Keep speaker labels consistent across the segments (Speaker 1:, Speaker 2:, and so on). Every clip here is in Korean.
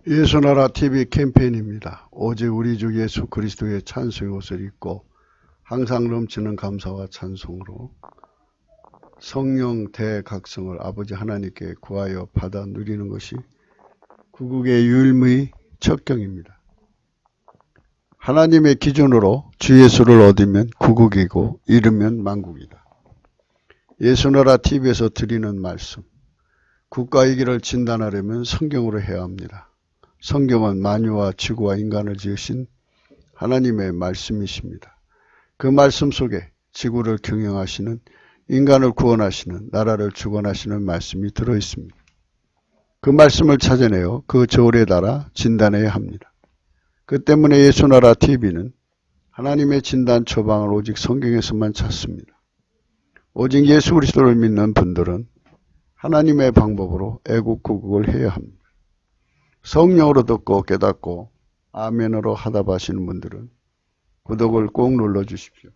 Speaker 1: 예수나라 TV 캠페인입니다. 오직 우리 주 예수 그리스도의 찬송의 옷을 입고 항상 넘치는 감사와 찬송으로 성령 대각성을 아버지 하나님께 구하여 받아 누리는 것이 구국의 유일무이 첩경입니다. 하나님의 기준으로 주 예수를 얻으면 구국이고 잃으면 만국이다. 예수나라 TV에서 드리는 말씀, 국가의 길을 진단하려면 성경으로 해야 합니다. 성경은 만유와 지구와 인간을 지으신 하나님의 말씀이십니다. 그 말씀 속에 지구를 경영하시는, 인간을 구원하시는, 나라를 주관하시는 말씀이 들어있습니다. 그 말씀을 찾아내어 그 저울에 달아 진단해야 합니다. 그 때문에 예수나라 TV는 하나님의 진단 처방을 오직 성경에서만 찾습니다. 오직 예수 그리스도를 믿는 분들은 하나님의 방법으로 애국구국을 해야 합니다. 성령으로 듣고 깨닫고 아멘으로 하답하시는 분들은 구독을 꼭 눌러주십시오.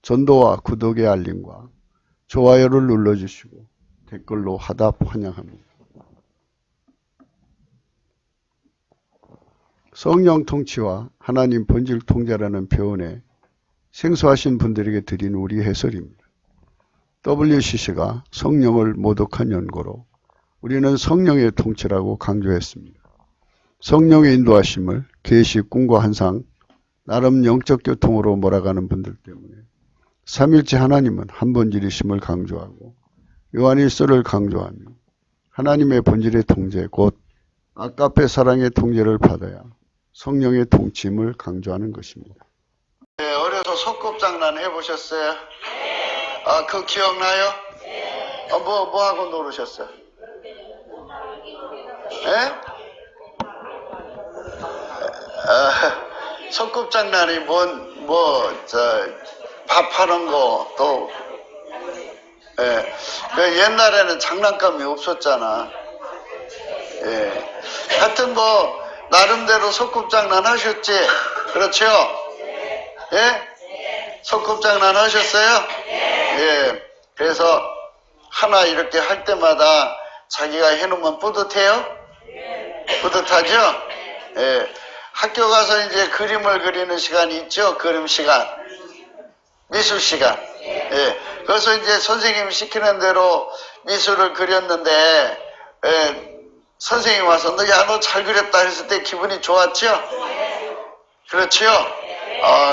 Speaker 1: 전도와 구독의 알림과 좋아요를 눌러주시고 댓글로 하답 환영합니다. 성령 통치와 하나님 본질 통제라는 표현에 생소하신 분들에게 드린 우리 해설입니다. WCC가 성령을 모독한 연고로 우리는 성령의 통치라고 강조했습니다. 성령의 인도하심을 계시, 꿈과 환상, 나름 영적 교통으로 몰아가는 분들 때문에 삼일체 하나님은 한 본질이심을 강조하고 요한일서를 강조하며 하나님의 본질의 통제, 곧 아까페 사랑의 통제를 받아야 성령의 통치임을 강조하는 것입니다. 네, 어려서 소꿉장난 해보셨어요? 아, 그거 기억나요? 뭐 하고 놀으셨어요? 예? 소꿉장난이 밥하는 거, 또, 예. 그 옛날에는 장난감이 없었잖아. 예. 하여튼 나름대로 소꿉장난 하셨지? 그렇죠? 예? 소꿉장난 하셨어요? 예. 그래서 하나 이렇게 할 때마다 자기가 해놓으면 뿌듯해요? 뿌듯하죠? 예. 학교 가서 이제 그림을 그리는 시간이 있죠? 그림 시간. 미술 시간. 예. 그래서 이제 선생님이 시키는 대로 미술을 그렸는데, 예. 선생님이 와서 너 잘 그렸다 했을 때 기분이 좋았죠? 그렇죠?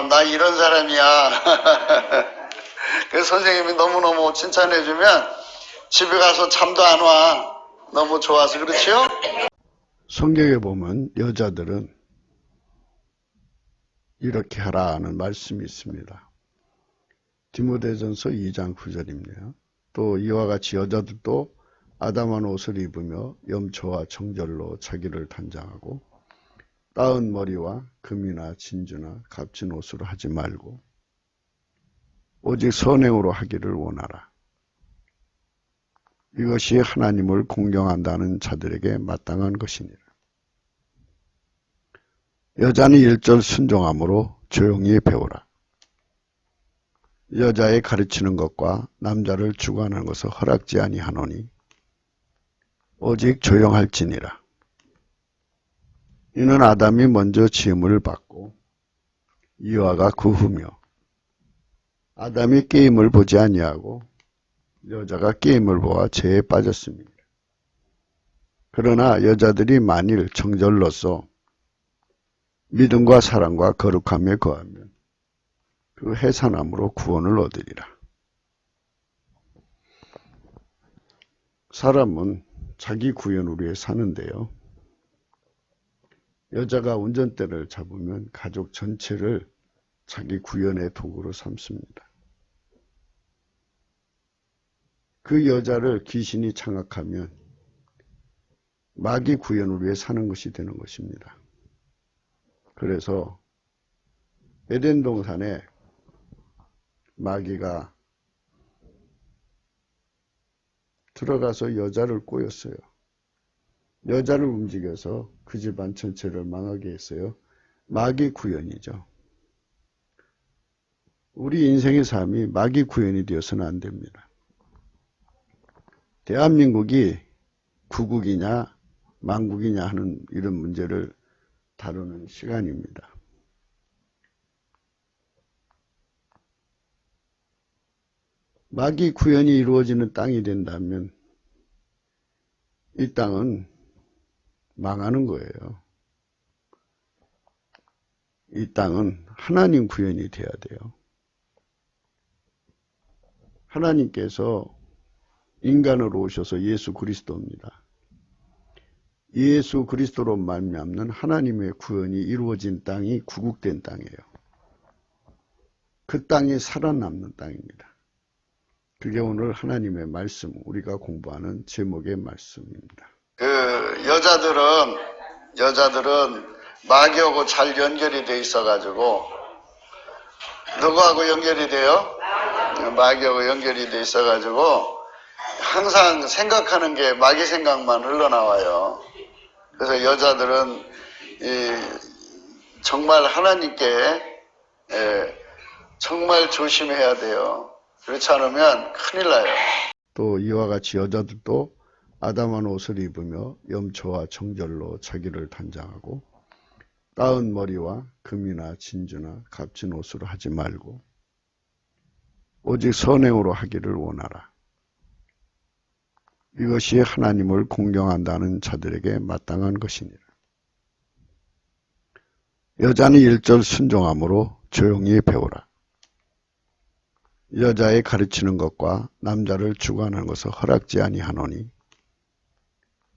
Speaker 1: 나 이런 사람이야. 그래서 선생님이 너무너무 칭찬해주면 집에 가서 잠도 안 와. 너무 좋아서. 그렇죠? 성경에 보면 여자들은 이렇게 하라는 말씀이 있습니다. 디모데전서 2장 9절입니다. 또 이와 같이 여자들도 아담한 옷을 입으며 염초와 정절로 자기를 단장하고 따은 머리와 금이나 진주나 값진 옷으로 하지 말고 오직 선행으로 하기를 원하라. 이것이 하나님을 공경한다는 자들에게 마땅한 것이니라. 여자는 1절 순종함으로 조용히 배우라. 여자의 가르치는 것과 남자를 주관하는 것을 허락지 아니하노니 오직 조용할지니라. 이는 아담이 먼저 지음을 받고 이와가 그 후며 아담이 게임을 보지 아니하고 여자가 게임을 보아 죄에 빠졌습니다. 그러나 여자들이 만일 정절로서 믿음과 사랑과 거룩함에 거하면 그 해산함으로 구원을 얻으리라. 사람은 자기 구현을 위해 사는데요. 여자가 운전대를 잡으면 가족 전체를 자기 구현의 도구로 삼습니다. 그 여자를 귀신이 장악하면 마귀 구현을 위해 사는 것이 되는 것입니다. 그래서 에덴 동산에 마귀가 들어가서 여자를 꼬였어요. 여자를 움직여서 그 집안 전체를 망하게 했어요. 마귀 구현이죠. 우리 인생의 삶이 마귀 구현이 되어서는 안 됩니다. 대한민국이 구국이냐 만국이냐 하는 이런 문제를 다루는 시간입니다. 마귀 구현이 이루어지는 땅이 된다면 이 땅은 망하는 거예요. 이 땅은 하나님 구현이 돼야 돼요. 하나님께서 인간으로 오셔서 예수 그리스도입니다. 예수 그리스도로 말미암는 하나님의 구원이 이루어진 땅이 구국된 땅이에요. 그 땅이 살아남는 땅입니다. 그게 오늘 하나님의 말씀, 우리가 공부하는 제목의 말씀입니다. 여자들은 마귀하고 잘 연결이 돼 있어가지고, 누구하고 연결이 돼요? 마귀하고 연결이 돼 있어가지고 항상 생각하는 게 마귀 생각만 흘러나와요. 그래서 여자들은 정말 하나님께 정말 조심해야 돼요. 그렇지 않으면 큰일 나요. 또 이와 같이 여자들도 아담한 옷을 입으며 염초와 정절로 자기를 단장하고 따은 머리와 금이나 진주나 값진 옷으로 하지 말고 오직 선행으로 하기를 원하라. 이것이 하나님을 공경한다는 자들에게 마땅한 것이니라. 여자는 1절 순종함으로 조용히 배우라. 여자의 가르치는 것과 남자를 주관하는 것을 허락지 아니하노니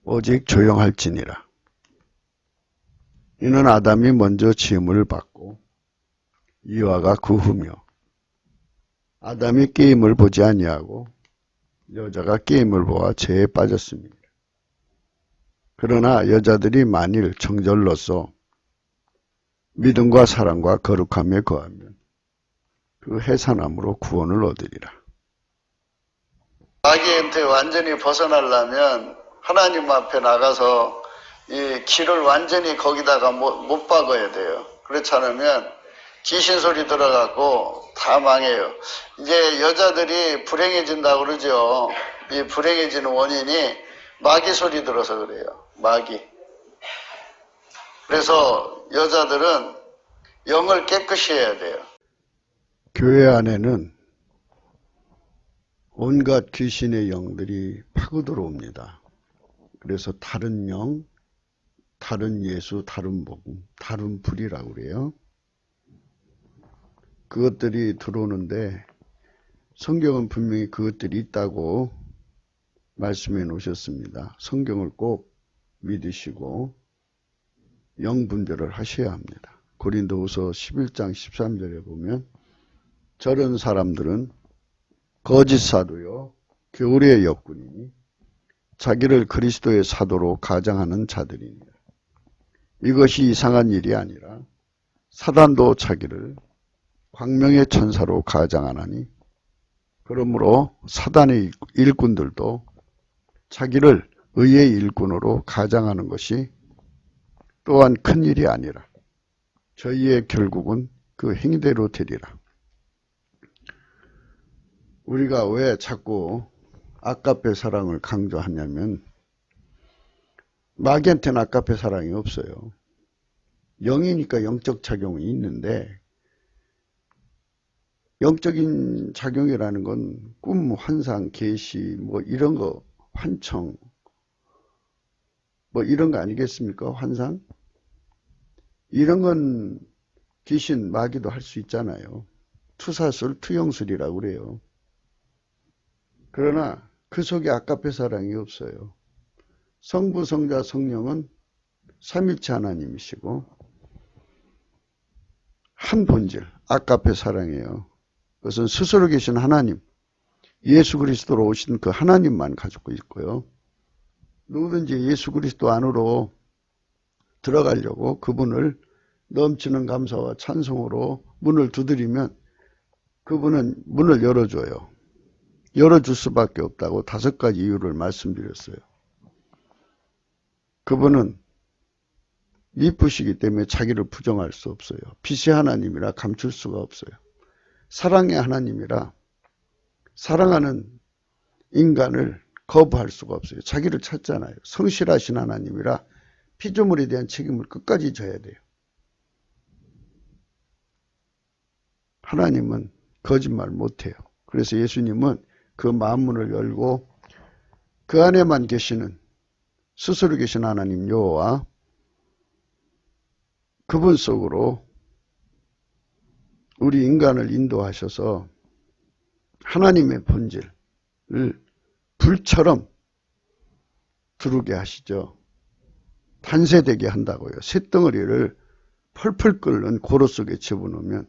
Speaker 1: 오직 조용할지니라. 이는 아담이 먼저 지음을 받고 이와가 그 후며 아담이 게임을 보지 아니하고 여자가 게임을 보아 죄에 빠졌습니다. 그러나 여자들이 만일 정절로서 믿음과 사랑과 거룩함에 거하면 그 해산함으로 구원을 얻으리라. 마귀한테 완전히 벗어나려면 하나님 앞에 나가서 이 길을 완전히 거기다가 못 박아야 돼요. 그렇지 않으면 귀신 소리 들어갖고 다 망해요. 이제 여자들이 불행해진다고 그러죠. 이 불행해지는 원인이 마귀 소리 들어서 그래요. 마귀. 그래서 여자들은 영을 깨끗이 해야 돼요. 교회 안에는 온갖 귀신의 영들이 파고 들어옵니다. 그래서 다른 영, 다른 예수, 다른 복음, 다른 불이라고 그래요. 그것들이 들어오는데 성경은 분명히 그것들이 있다고 말씀해 놓으셨습니다. 성경을 꼭 믿으시고 영분별을 하셔야 합니다. 고린도후서 11장 13절에 보면 저런 사람들은 거짓 사도요 교리의 역군이니 자기를 그리스도의 사도로 가장하는 자들이니라. 이것이 이상한 일이 아니라 사단도 자기를 광명의 천사로 가장하나니 그러므로 사단의 일꾼들도 자기를 의의 일꾼으로 가장하는 것이 또한 큰 일이 아니라 저희의 결국은 그 행대로 되리라. 우리가 왜 자꾸 아까페 사랑을 강조하냐면 마귀한테는 아까페 사랑이 없어요. 영이니까 영적 작용이 있는데 영적인 작용이라는 건 꿈, 환상, 계시 뭐 이런 거, 환청 뭐 이런 거 아니겠습니까? 환상? 이런 건 귀신, 마귀도 할 수 있잖아요. 투사술, 투영술이라고 그래요. 그러나 그 속에 아까페 사랑이 없어요. 성부, 성자, 성령은 삼위일체 하나님이시고 한 본질, 아까페 사랑이에요. 그것은 스스로 계신 하나님, 예수 그리스도로 오신 그 하나님만 가지고 있고요. 누구든지 예수 그리스도 안으로 들어가려고 그분을 넘치는 감사와 찬송으로 문을 두드리면 그분은 문을 열어줘요. 열어줄 수밖에 없다고 5가지 이유를 말씀드렸어요. 그분은 미쁘시기 때문에 자기를 부정할 수 없어요. 빛의 하나님이라 감출 수가 없어요. 사랑의 하나님이라 사랑하는 인간을 거부할 수가 없어요. 자기를 찾잖아요. 성실하신 하나님이라 피조물에 대한 책임을 끝까지 져야 돼요. 하나님은 거짓말 못해요. 그래서 예수님은 그 마음문을 열고 그 안에만 계시는 스스로 계신 하나님 여호와 그분 속으로 우리 인간을 인도하셔서 하나님의 본질을 불처럼 두르게 하시죠. 탄세되게 한다고요. 쇳덩어리를 펄펄 끓는 고로 속에 집어넣으면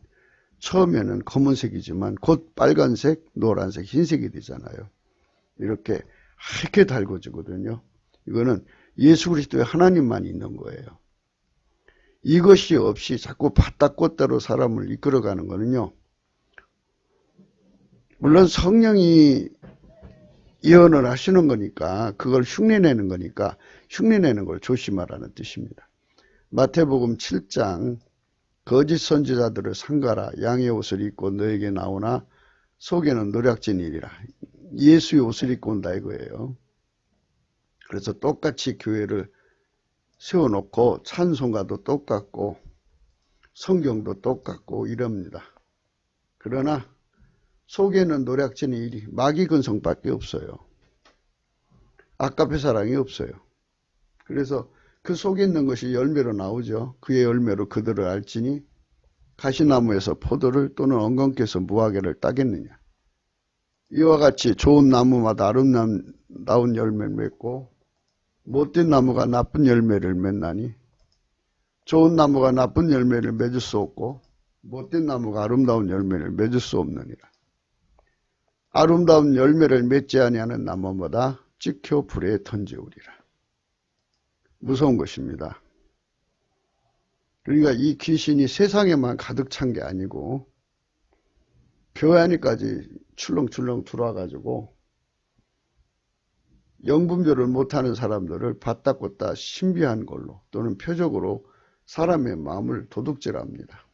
Speaker 1: 처음에는 검은색이지만 곧 빨간색, 노란색, 흰색이 되잖아요. 이렇게 하얗게 달궈지거든요. 이거는 예수 그리스도의 하나님만 있는 거예요. 이것이 없이 자꾸 바닥꽃대로 사람을 이끌어가는 거는요. 물론 성령이 예언을 하시는 거니까 그걸 흉내내는 거니까 흉내내는 걸 조심하라는 뜻입니다. 마태복음 7장 거짓 선지자들을 삼가라 양의 옷을 입고 너에게 나오나 속에는 노략질이라. 예수의 옷을 입고 온다 이거예요. 그래서 똑같이 교회를 세워놓고 찬송가도 똑같고 성경도 똑같고 이럽니다. 그러나 속에는 노략질의 일이 마귀 근성밖에 없어요. 아까페 사랑이 없어요. 그래서 그 속에 있는 것이 열매로 나오죠. 그의 열매로 그들을 알지니 가시나무에서 포도를 또는 엉겅퀴에서 무화과를 따겠느냐. 이와 같이 좋은 나무마다 아름다운 열매를 맺고 못된 나무가 나쁜 열매를 맺나니 좋은 나무가 나쁜 열매를 맺을 수 없고 못된 나무가 아름다운 열매를 맺을 수 없느니라. 아름다운 열매를 맺지 아니하는 나무마다 찍혀 불에 던지우리라. 무서운 것입니다. 그러니까 이 귀신이 세상에만 가득 찬 게 아니고 교회 안에까지 출렁출렁 들어와가지고 영분별을 못하는 사람들을 받다꽂다 신비한 걸로 또는 표적으로 사람의 마음을 도둑질합니다.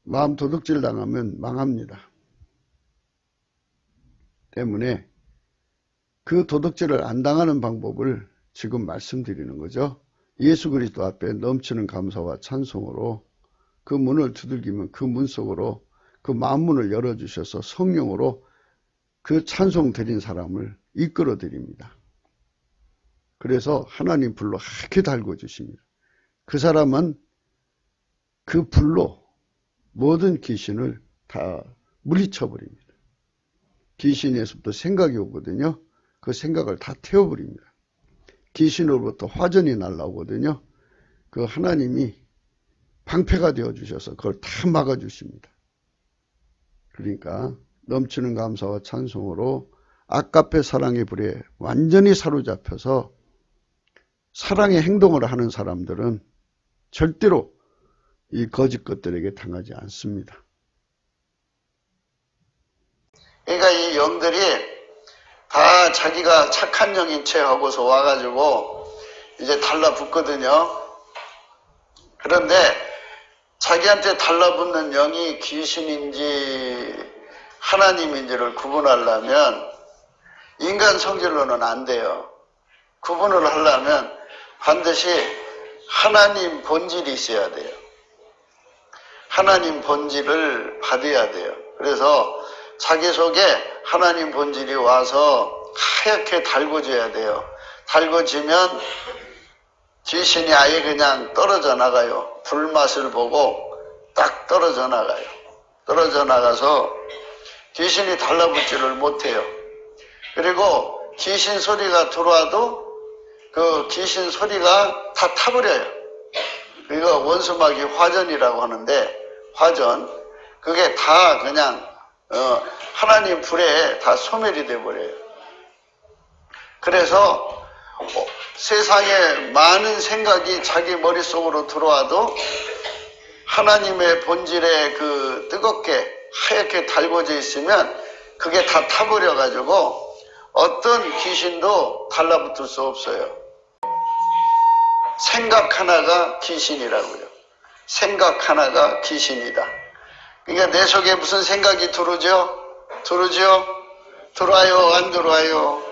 Speaker 1: 마음 도둑질 당하면 망합니다. 때문에 그 도둑질을 안 당하는 방법을 지금 말씀드리는 거죠. 예수 그리스도 앞에 넘치는 감사와 찬송으로 그 문을 두들기면 그 문 속으로 그 마음문을 열어주셔서 성령으로 그 찬송 드린 사람을 이끌어 드립니다. 그래서 하나님 불로 하얗게 달궈 주십니다. 그 사람은 그 불로 모든 귀신을 다 물리쳐 버립니다. 귀신에서부터 생각이 오거든요. 그 생각을 다 태워버립니다. 귀신으로부터 화전이 날라오거든요. 그 하나님이 방패가 되어주셔서 그걸 다 막아주십니다. 그러니까 넘치는 감사와 찬송으로 아까페 사랑의 불에 완전히 사로잡혀서 사랑의 행동을 하는 사람들은 절대로 이 거짓 것들에게 당하지 않습니다. 그러니까 이 영들이 다 자기가 착한 영인 채 하고서 와가지고 이제 달라붙거든요. 그런데 자기한테 달라붙는 영이 귀신인지 하나님인지를 구분하려면 인간 성질로는 안 돼요. 구분을 하려면 반드시 하나님 본질이 있어야 돼요. 하나님 본질을 받아야 돼요. 그래서 자기 속에 하나님 본질이 와서 하얗게 달궈져야 돼요. 달궈지면 귀신이 아예 그냥 떨어져 나가요. 불맛을 보고 딱 떨어져 나가요. 떨어져 나가서 귀신이 달라붙지를 못해요. 그리고 귀신 소리가 들어와도 그 귀신 소리가 다 타버려요. 이거 원수마귀 화전이라고 하는데 화전 그게 다 그냥 하나님 불에 다 소멸이 돼버려요. 그래서 세상에 많은 생각이 자기 머릿속으로 들어와도 하나님의 본질에 그 뜨겁게 하얗게 달궈져 있으면 그게 다 타버려가지고 어떤 귀신도 달라붙을 수 없어요. 생각 하나가 귀신이라고요. 생각 하나가 귀신이다. 그러니까 내 속에 무슨 생각이 들어오죠? 들어오죠? 들어와요, 안 들어와요?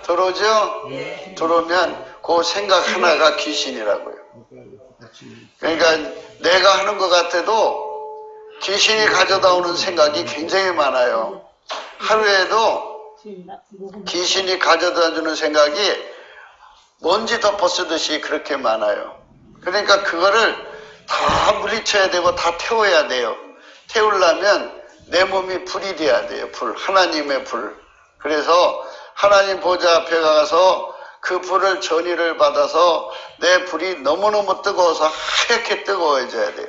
Speaker 1: 들어오죠? 들어오면 그 생각 하나가 귀신이라고요. 그러니까 내가 하는 것 같아도 귀신이 가져다 오는 생각이 굉장히 많아요. 하루에도 귀신이 가져다 주는 생각이 먼지 덮어 쓰듯이 그렇게 많아요. 그러니까 그거를 다 물리쳐야 되고 다 태워야 돼요. 태우려면 내 몸이 불이 돼야 돼요. 불, 하나님의 불. 그래서 하나님 보좌 앞에 가서 그 불을 전의를 받아서 내 불이 너무너무 뜨거워서 하얗게 뜨거워져야 돼요.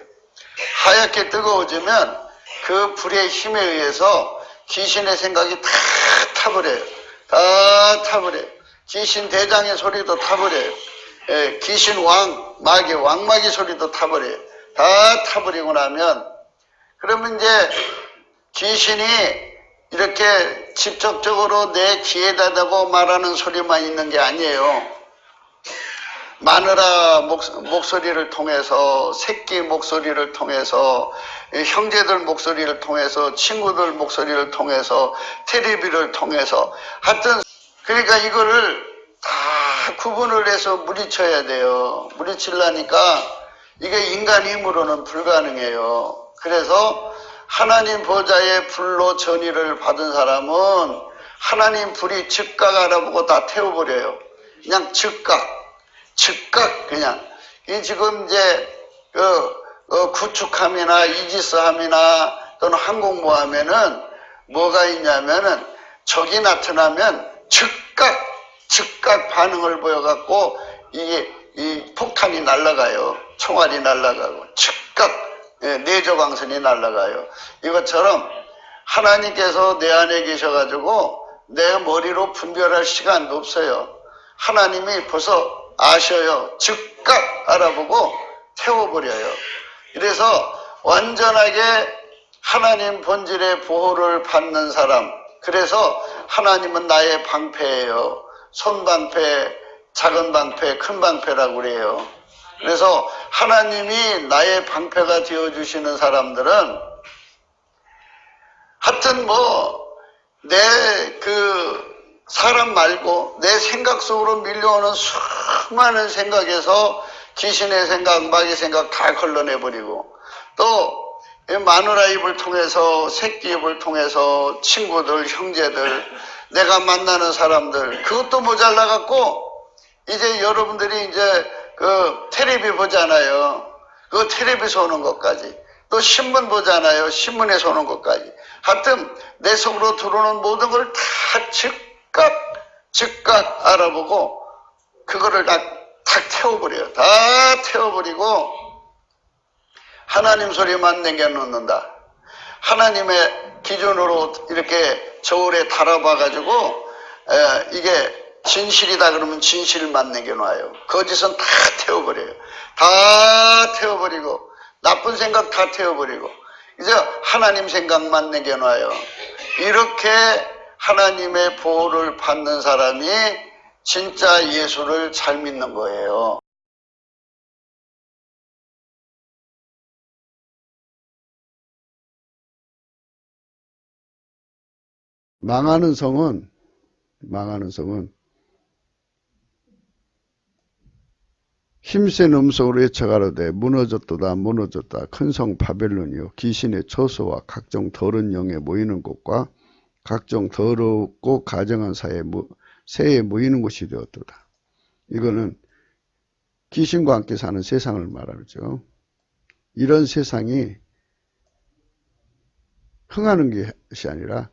Speaker 1: 하얗게 뜨거워지면 그 불의 힘에 의해서 귀신의 생각이 다 타버려요. 다 타버려요. 귀신 대장의 소리도 타버려요. 예, 귀신 왕마귀 소리도 타버려요. 다 타버리고 나면 그러면 이제 귀신이 이렇게 직접적으로 내 귀에다 대고 말하는 소리만 있는 게 아니에요. 마누라 목소리를 통해서, 새끼 목소리를 통해서, 형제들 목소리를 통해서, 친구들 목소리를 통해서, 텔레비를 통해서, 하여튼 그러니까 이거를 다 구분을 해서 물리쳐야 돼요. 물리치려니까 이게 인간 힘으로는 불가능해요. 그래서 하나님 보좌의 불로 전의를 받은 사람은 하나님 불이 즉각 알아보고 다 태워버려요. 그냥 즉각 그냥. 이 지금 이제 구축함이나 이지스함이나 또는 항공모함에는 뭐가 있냐면은 적이 나타나면 즉각 반응을 보여갖고 이 폭탄이 날아가요. 총알이 날아가고 즉각 내조광선이 날아가요. 이것처럼 하나님께서 내 안에 계셔가지고 내 머리로 분별할 시간도 없어요. 하나님이 벌써 아셔요. 즉각 알아보고 태워버려요. 이래서 완전하게 하나님 본질의 보호를 받는 사람, 그래서 하나님은 나의 방패예요. 손방패, 작은 방패, 큰 방패라고 그래요. 그래서 하나님이 나의 방패가 되어주시는 사람들은 하여튼 내 사람 말고 내 생각 속으로 밀려오는 수많은 생각에서 귀신의 생각, 마귀의 생각 다 걸러내버리고 또 마누라 입을 통해서, 새끼 입을 통해서 친구들, 형제들, 내가 만나는 사람들, 그것도 모자라갖고 이제 여러분들이 이제 텔레비 보잖아요. 그 텔레비에서 오는 것까지. 또 신문 보잖아요. 신문에서 오는 것까지. 하여튼 내 속으로 들어오는 모든 걸 다 즉각 알아보고 그거를 다 태워버려요. 다 태워버리고 하나님 소리만 남겨놓는다. 하나님의 기준으로 이렇게 저울에 달아봐가지고 이게 진실이다 그러면 진실만 남겨놔요. 거짓은 다 태워버려요. 다 태워버리고 나쁜 생각 다 태워버리고 이제 하나님 생각만 남겨놔요. 이렇게 하나님의 보호를 받는 사람이 진짜 예수를 잘 믿는 거예요. 망하는 성은 힘센 음성으로 외쳐가로되 무너졌도다 무너졌다 큰 성 바벨론이요 귀신의 처소와 각종 더러운 영에 모이는 곳과 각종 더럽고 가정한 새에 모이는 곳이 되었도다. 이거는 귀신과 함께 사는 세상을 말하죠. 이런 세상이 흥하는 것이 아니라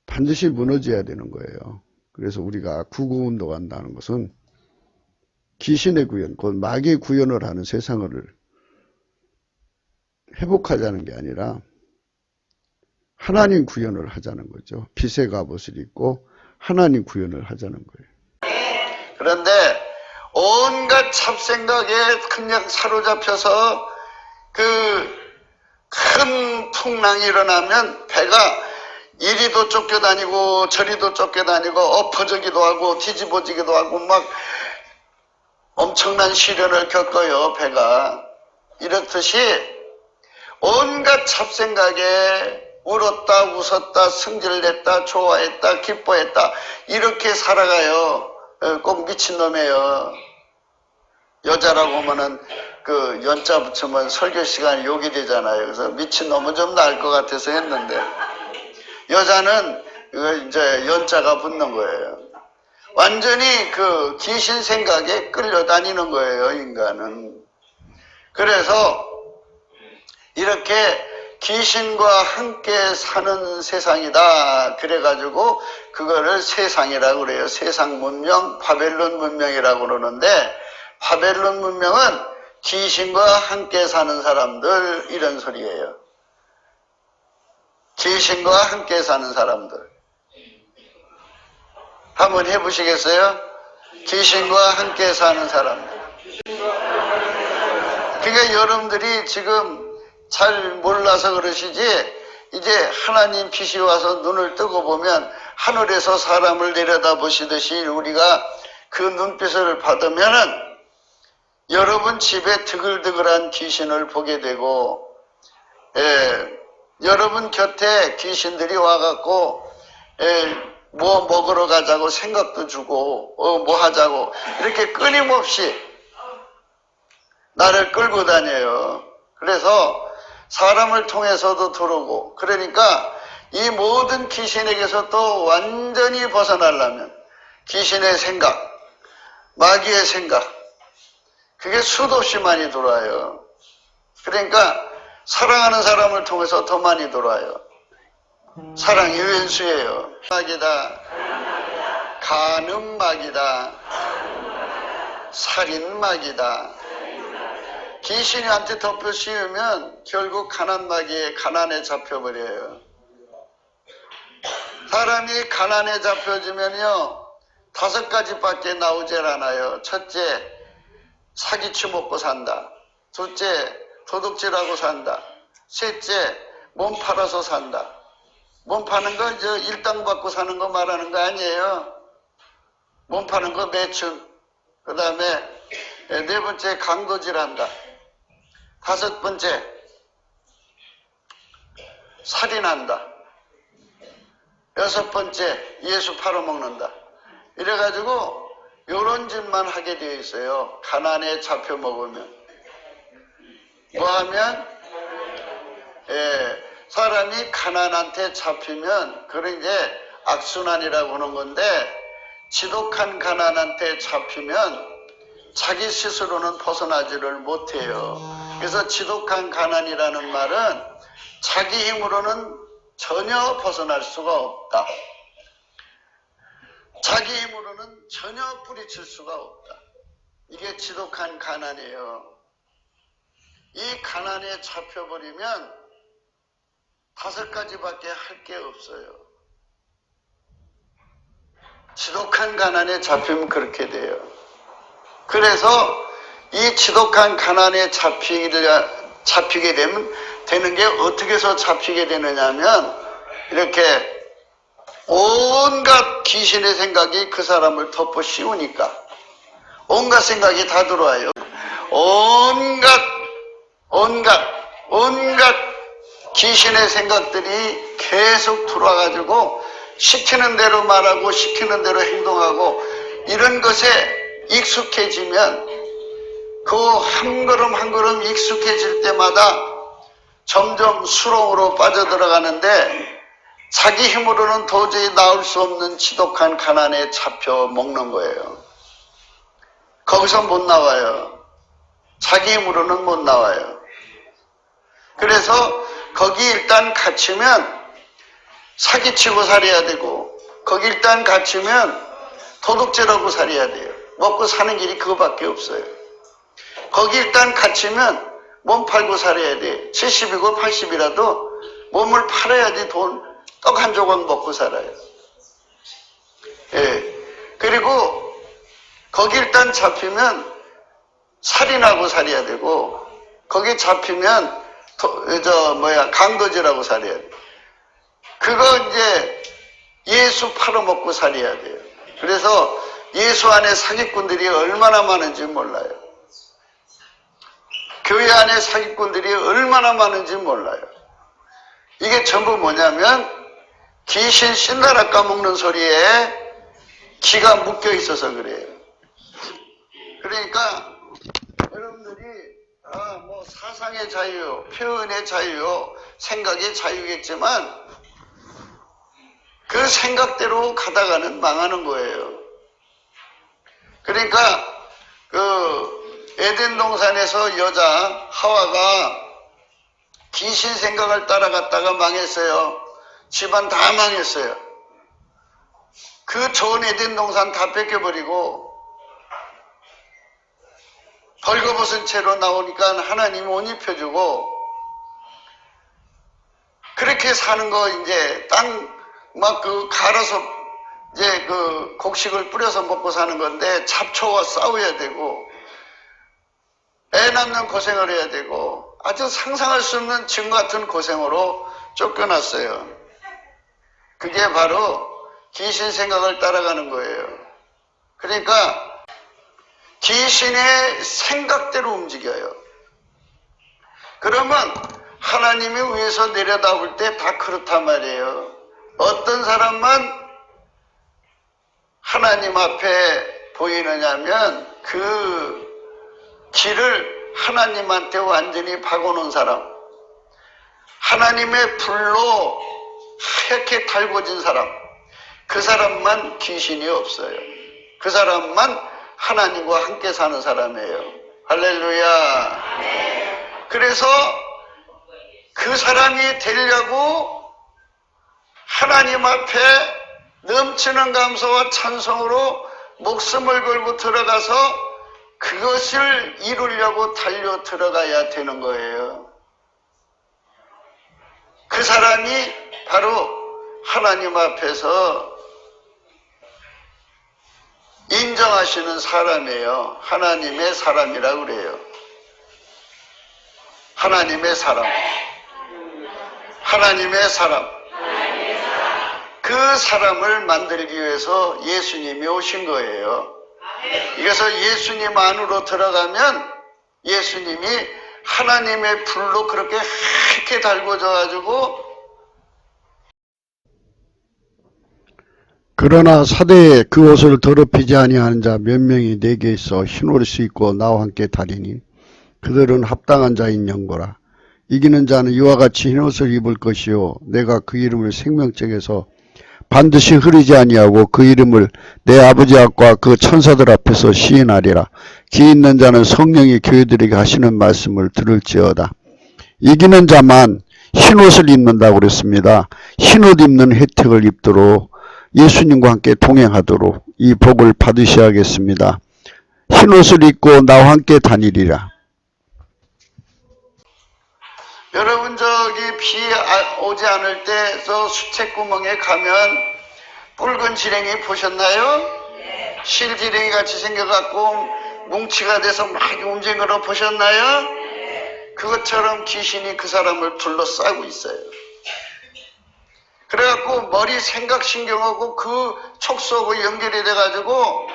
Speaker 1: 반드시 무너져야 되는 거예요. 그래서 우리가 구구운동 한다는 것은 귀신의 구현, 곧 마귀의 구현을 하는 세상을 회복하자는 게 아니라 하나님 구현을 하자는 거죠. 빛의 갑옷을 입고 하나님 구현을 하자는 거예요. 그런데 온갖 잡생각에 그냥 사로잡혀서 큰 풍랑이 일어나면 배가 이리도 쫓겨다니고 저리도 쫓겨다니고 엎어지기도 하고 뒤집어지기도 하고 막 엄청난 시련을 겪어요. 배가. 이렇듯이 온갖 잡생각에 울었다 웃었다 승질냈다 좋아했다 기뻐했다 이렇게 살아가요. 꼭 미친놈이에요. 여자라고 하면은 그 연자 붙이면 설교 시간에 욕이 되잖아요. 그래서 미친놈은 좀 나을 것 같아서 했는데 여자는 이제 연자가 붙는 거예요. 완전히 그 귀신 생각에 끌려다니는 거예요, 인간은. 그래서 이렇게 귀신과 함께 사는 세상이다. 그래가지고 그거를 세상이라고 그래요. 세상 문명, 바벨론 문명이라고 그러는데 바벨론 문명은 귀신과 함께 사는 사람들 이런 소리예요. 귀신과 함께 사는 사람들. 한번 해보시겠어요? 귀신과 함께 사는 사람들. 그러니까 여러분들이 지금 잘 몰라서 그러시지 이제 하나님 빛이 와서 눈을 뜨고 보면 하늘에서 사람을 내려다 보시듯이 우리가 그 눈빛을 받으면은 여러분 집에 드글드글한 귀신을 보게 되고 여러분 곁에 귀신들이 와갖고 뭐 먹으러 가자고 생각도 주고 뭐 하자고 이렇게 끊임없이 나를 끌고 다녀요. 그래서 사람을 통해서도 들어오고 그러니까 이 모든 귀신에게서 또 완전히 벗어나려면 귀신의 생각, 마귀의 생각 그게 수도 없이 많이 들어와요. 그러니까 사랑하는 사람을 통해서 더 많이 들어와요. 사랑이 왼수예요. 마귀다, 간음마귀다, 살인마귀다. 귀신이한테 덮여 씌우면 결국 가난에 잡혀버려요. 사람이 가난에 잡혀지면요 5가지밖에 나오질 않아요. 첫째, 사기치 먹고 산다. 둘째, 도둑질하고 산다. 셋째, 몸 팔아서 산다. 몸 파는 거 일당 받고 사는 거 말하는 거 아니에요. 몸 파는 거 매춘. 그 다음에 네 번째, 강도질한다. 5번째, 살인한다. 6번째, 예수 팔아먹는다. 이래가지고 요런 짓만 하게 되어 있어요. 가난에 잡혀 먹으면. 뭐하면? 사람이 가난한테 잡히면 그런 이제 악순환이라고 하는 건데 지독한 가난한테 잡히면 자기 스스로는 벗어나지를 못해요. 그래서 지독한 가난이라는 말은 자기 힘으로는 전혀 벗어날 수가 없다. 자기 힘으로는 전혀 뿌리칠 수가 없다. 이게 지독한 가난이에요. 이 가난에 잡혀버리면 5가지밖에 할 게 없어요. 지독한 가난에 잡히면 그렇게 돼요. 그래서 이 지독한 가난에 잡히게 되는 게 어떻게 해서 잡히게 되느냐면 이렇게 온갖 귀신의 생각이 그 사람을 덮어 씌우니까 온갖 생각이 다 들어와요. 온갖 귀신의 생각들이 계속 들어와가지고 시키는 대로 말하고 시키는 대로 행동하고 이런 것에 익숙해지면 그 한 걸음 한 걸음 익숙해질 때마다 점점 수렁으로 빠져들어가는데 자기 힘으로는 도저히 나올 수 없는 지독한 가난에 잡혀 먹는 거예요. 거기서 못 나와요. 자기 힘으로는 못 나와요. 그래서 거기 일단 갇히면 사기치고 살아야 되고 거기 일단 갇히면 도둑질하고 살아야 돼요. 먹고 사는 길이 그거밖에 없어요. 거기 일단 갇히면 몸 팔고 살아야 돼. 70이고 80이라도 몸을 팔아야지 떡 한 조각 먹고 살아요. 그리고 거기 일단 잡히면 살인하고 살아야 되고 거기 잡히면 강도질하고 살아야 돼. 그거 이제 예수 팔아먹고 살아야 돼요. 그래서 예수 안에 사기꾼들이 얼마나 많은지 몰라요. 교회 안에 사기꾼들이 얼마나 많은지 몰라요. 이게 전부 뭐냐면 귀신 신나라 까먹는 소리에 기가 묶여 있어서 그래요. 그러니까 여러분들이 뭐 사상의 자유, 표현의 자유, 생각의 자유겠지만 그 생각대로 가다가는 망하는 거예요. 그러니까 그 에덴 동산에서 여자 하와가 귀신 생각을 따라갔다가 망했어요. 집안 다 망했어요. 그 좋은 에덴 동산 다 뺏겨버리고 벌거벗은 채로 나오니까 하나님이 옷 입혀주고 그렇게 사는 거 이제 땅 막 그 갈아서 이제 그 곡식을 뿌려서 먹고 사는 건데 잡초와 싸워야 되고 애 낳는 고생을 해야 되고 아주 상상할 수 없는 지금 같은 고생으로 쫓겨났어요. 그게 바로 귀신 생각을 따라가는 거예요. 그러니까 귀신의 생각대로 움직여요. 그러면 하나님이 위에서 내려다볼 때 다 그렇단 말이에요. 어떤 사람만 하나님 앞에 보이느냐면 그 길을 하나님한테 완전히 박아놓은 사람, 하나님의 불로 하얗게 달궈진 사람, 그 사람만 귀신이 없어요. 그 사람만 하나님과 함께 사는 사람이에요. 할렐루야. 그래서 그 사람이 되려고 하나님 앞에 넘치는 감사와 찬송으로 목숨을 걸고 들어가서 그것을 이루려고 달려 들어가야 되는 거예요. 그 사람이 바로 하나님 앞에서 인정하시는 사람이에요. 하나님의 사람이라고 그래요. 하나님의 사람. 하나님의 사람. 그 사람을 만들기 위해서 예수님이 오신 거예요. 그래서 예수님 안으로 들어가면 예수님이 하나님의 불로 그렇게 하얗게 달궈져 가지고
Speaker 2: 그러나 사대에 그 옷을 더럽히지 아니하는 자 몇 명이 내게 있어 흰옷을 입고 나와 함께 다리니 그들은 합당한 자인 영거라. 이기는 자는 이와 같이 흰옷을 입을 것이요 내가 그 이름을 생명책에서 반드시 흐리지 아니하고 그 이름을 내 아버지 앞과 그 천사들 앞에서 시인하리라. 귀 있는 자는 성령이 교회들에게 하시는 말씀을 들을지어다. 이기는 자만 흰옷을 입는다고 그랬습니다. 흰옷 입는 혜택을 입도록 예수님과 함께 동행하도록 이 복을 받으셔야겠습니다. 흰옷을 입고 나와 함께 다니리라.
Speaker 1: 여러분 저기 비 오지 않을 때 저 수채구멍에 가면 붉은 지렁이 보셨나요? 네. 실지렁이 같이 생겨갖고 뭉치가 돼서 막 움직이는 거 보셨나요? 네. 그것처럼 귀신이 그 사람을 둘러싸고 있어요. 그래갖고 머리 생각신경하고 그 촉수하고 연결이 돼가지고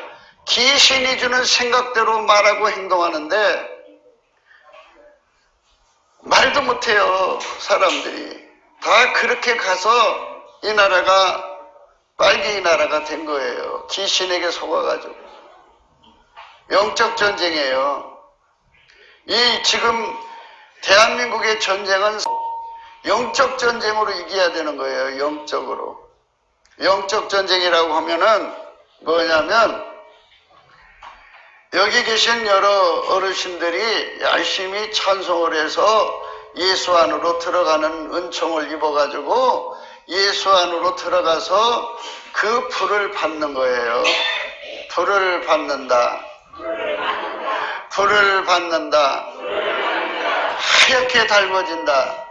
Speaker 1: 귀신이 주는 생각대로 말하고 행동하는데 말도 못해요. 사람들이 다 그렇게 가서 이 나라가 빨갱이 나라가 된 거예요. 귀신에게 속아가지고. 영적 전쟁이에요. 이 지금 대한민국의 전쟁은 영적 전쟁으로 이겨야 되는 거예요. 영적으로. 영적 전쟁이라고 하면은 뭐냐면 여기 계신 여러 어르신들이 열심히 찬송을 해서 예수 안으로 들어가는 은총을 입어가지고 예수 안으로 들어가서 그 불을 받는 거예요. 불을 받는다. 불을 받는다. 하얗게 달궈진다.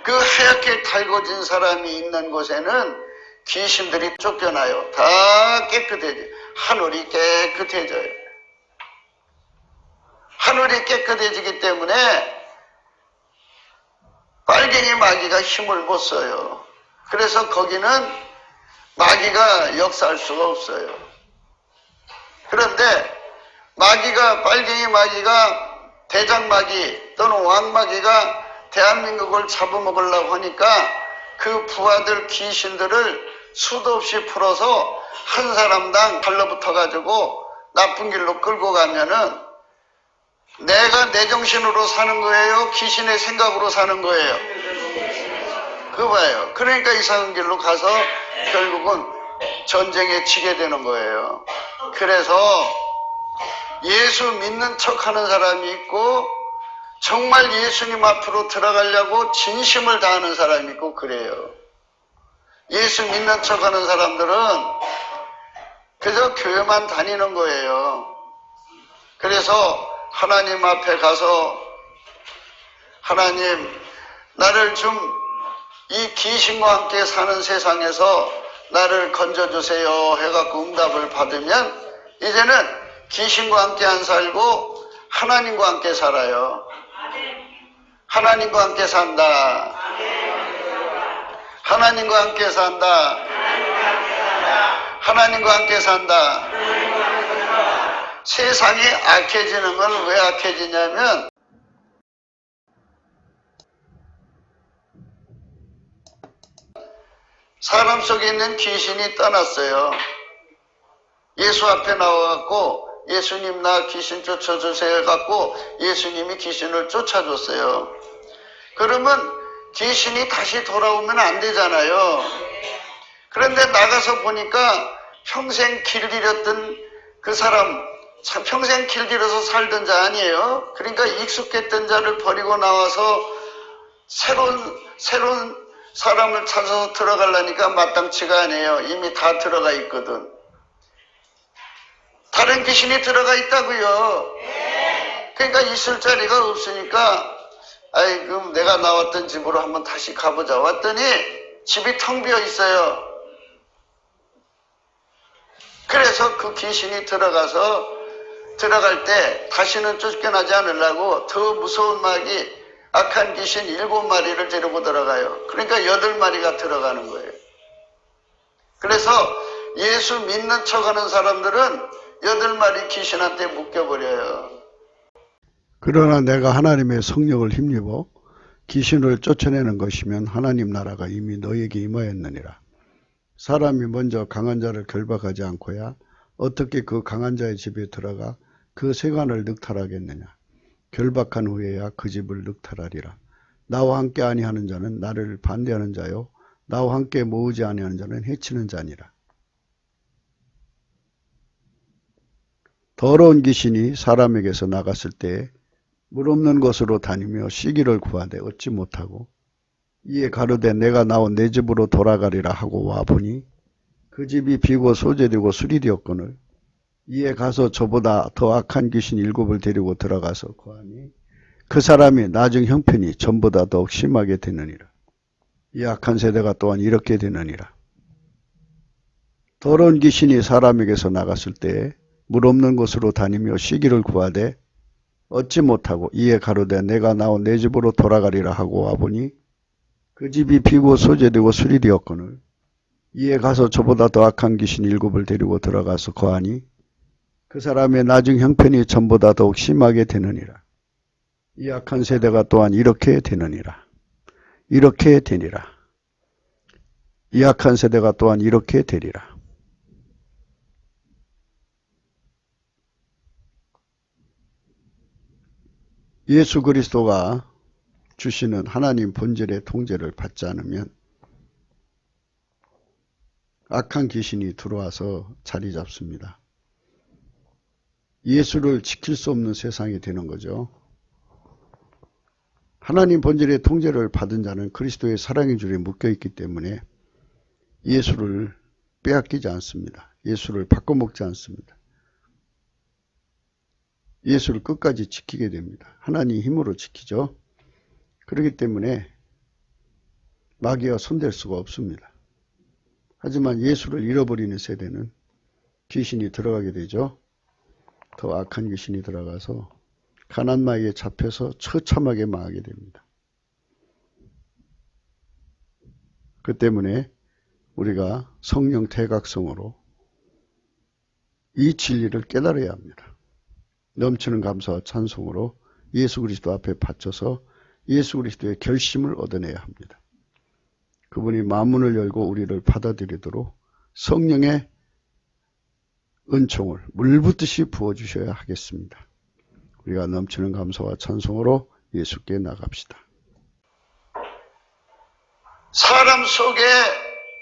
Speaker 1: 그 하얗게 달궈진 사람이 있는 곳에는 귀신들이 쫓겨나요. 다 깨끗해져요. 하늘이 깨끗해져요. 하늘이 깨끗해지기 때문에 빨갱이 마귀가 힘을 못 써요. 그래서 거기는 마귀가 역사할 수가 없어요. 그런데 마귀가 빨갱이 마귀가 대장 마귀 또는 왕 마귀가 대한민국을 잡아먹으려고 하니까 그 부하들 귀신들을 수도 없이 풀어서 한 사람당 달라붙어가지고 나쁜 길로 끌고 가면은 내가 내 정신으로 사는 거예요? 귀신의 생각으로 사는 거예요? 그거 봐요. 그러니까 이상한 길로 가서 결국은 전쟁에 지게 되는 거예요. 그래서 예수 믿는 척 하는 사람이 있고 정말 예수님 앞으로 들어가려고 진심을 다하는 사람이 있고 그래요. 예수 믿는 척 하는 사람들은 그저 교회만 다니는 거예요. 그래서 하나님 앞에 가서 하나님 나를 좀 이 귀신과 함께 사는 세상에서 나를 건져주세요 해갖고 응답을 받으면 이제는 귀신과 함께 안 살고 하나님과 함께 살아요. 하나님과 함께 산다. 하나님과 함께 산다. 하나님과 함께 산다. 세상이 악해지는 건 왜 악해지냐면 사람 속에 있는 귀신이 떠났어요. 예수 앞에 나와갖고 예수님 나 귀신 쫓아주세요 해갖고 예수님이 귀신을 쫓아줬어요. 그러면 귀신이 다시 돌아오면 안 되잖아요. 그런데 나가서 보니까 평생 길 잃었던 그 사람 평생 길 잃어서 살던 자 아니에요. 그러니까 익숙했던 자를 버리고 나와서 새로운 사람을 찾아서 들어가려니까 마땅치가 않아요. 이미 다 들어가 있거든. 다른 귀신이 들어가 있다고요. 그러니까 있을 자리가 없으니까 아이 그럼 내가 나왔던 집으로 한번 다시 가보자. 왔더니 집이 텅 비어 있어요. 그래서 그 귀신이 들어갈 때 다시는 쫓겨나지 않으려고 더 무서운 마귀 악한 귀신 7마리를 데리고 들어가요. 그러니까 8마리가 들어가는 거예요. 그래서 예수 믿는 척하는 사람들은 8마리 귀신한테 묶여버려요.
Speaker 2: 그러나 내가 하나님의 성령을 힘입어 귀신을 쫓아내는 것이면 하나님 나라가 이미 너에게 임하였느니라. 사람이 먼저 강한 자를 결박하지 않고야 어떻게 그 강한 자의 집에 들어가 그 세관을 늑탈하겠느냐. 결박한 후에야 그 집을 늑탈하리라. 나와 함께 아니하는 자는 나를 반대하는 자요 나와 함께 모으지 아니하는 자는 해치는 자니라. 더러운 귀신이 사람에게서 나갔을 때에 물 없는 곳으로 다니며 쉬기를 구하되 얻지 못하고 이에 가로되 내가 나온 내 집으로 돌아가리라 하고 와보니 그 집이 비고 소재되고 수리되었거늘 이에 가서 저보다 더 악한 귀신 7을 데리고 들어가서 거하니 그 사람이 나중 형편이 전보다 더욱 심하게 되느니라. 이 악한 세대가 또한 이렇게 되느니라. 더러운 귀신이 사람에게서 나갔을 때에 물 없는 곳으로 다니며 쉬기를 구하되 얻지 못하고 이에 가로되 내가 나온 내 집으로 돌아가리라 하고 와보니 그 집이 비고 소재되고 수리되었거늘 이에 가서 저보다 더 악한 귀신 7을 데리고 들어가서 거하니 그 사람의 나중 형편이 전보다 더욱 심하게 되느니라. 이 악한 세대가 또한 이렇게 되느니라. 이렇게 되니라. 이 악한 세대가 또한 이렇게 되리라. 예수 그리스도가 주시는 하나님 본질의 통제를 받지 않으면 악한 귀신이 들어와서 자리 잡습니다. 예수를 지킬 수 없는 세상이 되는 거죠. 하나님 본질의 통제를 받은 자는 그리스도의 사랑의 줄에 묶여있기 때문에 예수를 빼앗기지 않습니다. 예수를 바꿔먹지 않습니다. 예수를 끝까지 지키게 됩니다. 하나님 힘으로 지키죠. 그렇기 때문에 마귀와 손댈 수가 없습니다. 하지만 예수를 잃어버리는 세대는 귀신이 들어가게 되죠. 더 악한 귀신이 들어가서 가난 마귀에 잡혀서 처참하게 망하게 됩니다. 그 때문에 우리가 성령 태각성으로 이 진리를 깨달아야 합니다. 넘치는 감사와 찬송으로 예수 그리스도 앞에 바쳐서 예수 그리스도의 결심을 얻어내야 합니다. 그분이 마음문을 열고 우리를 받아들이도록 성령의 은총을 물붓듯이 부어주셔야 하겠습니다. 우리가 넘치는 감사와 찬송으로 예수께 나갑시다.
Speaker 1: 사람 속에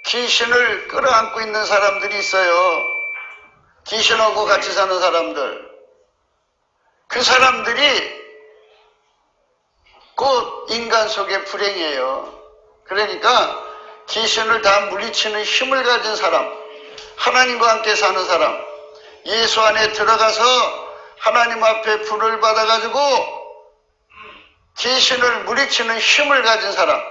Speaker 1: 귀신을 끌어안고 있는 사람들이 있어요. 귀신하고 같이 사는 사람들. 그 사람들이 곧 인간 속의 불행이에요. 그러니까 귀신을 다 물리치는 힘을 가진 사람, 하나님과 함께 사는 사람, 예수 안에 들어가서 하나님 앞에 불을 받아가지고 귀신을 물리치는 힘을 가진 사람,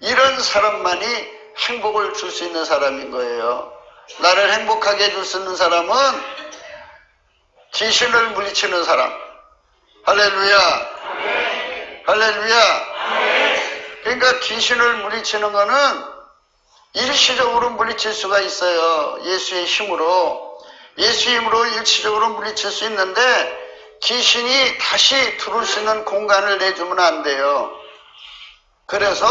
Speaker 1: 이런 사람만이 행복을 줄 수 있는 사람인 거예요. 나를 행복하게 해줄 수 있는 사람은 귀신을 물리치는 사람. 할렐루야. 할렐루야. 그러니까 귀신을 물리치는 거는 일시적으로 물리칠 수가 있어요. 예수의 힘으로. 예수의 힘으로 일시적으로 물리칠 수 있는데 귀신이 다시 들어올 수 있는 공간을 내주면 안 돼요. 그래서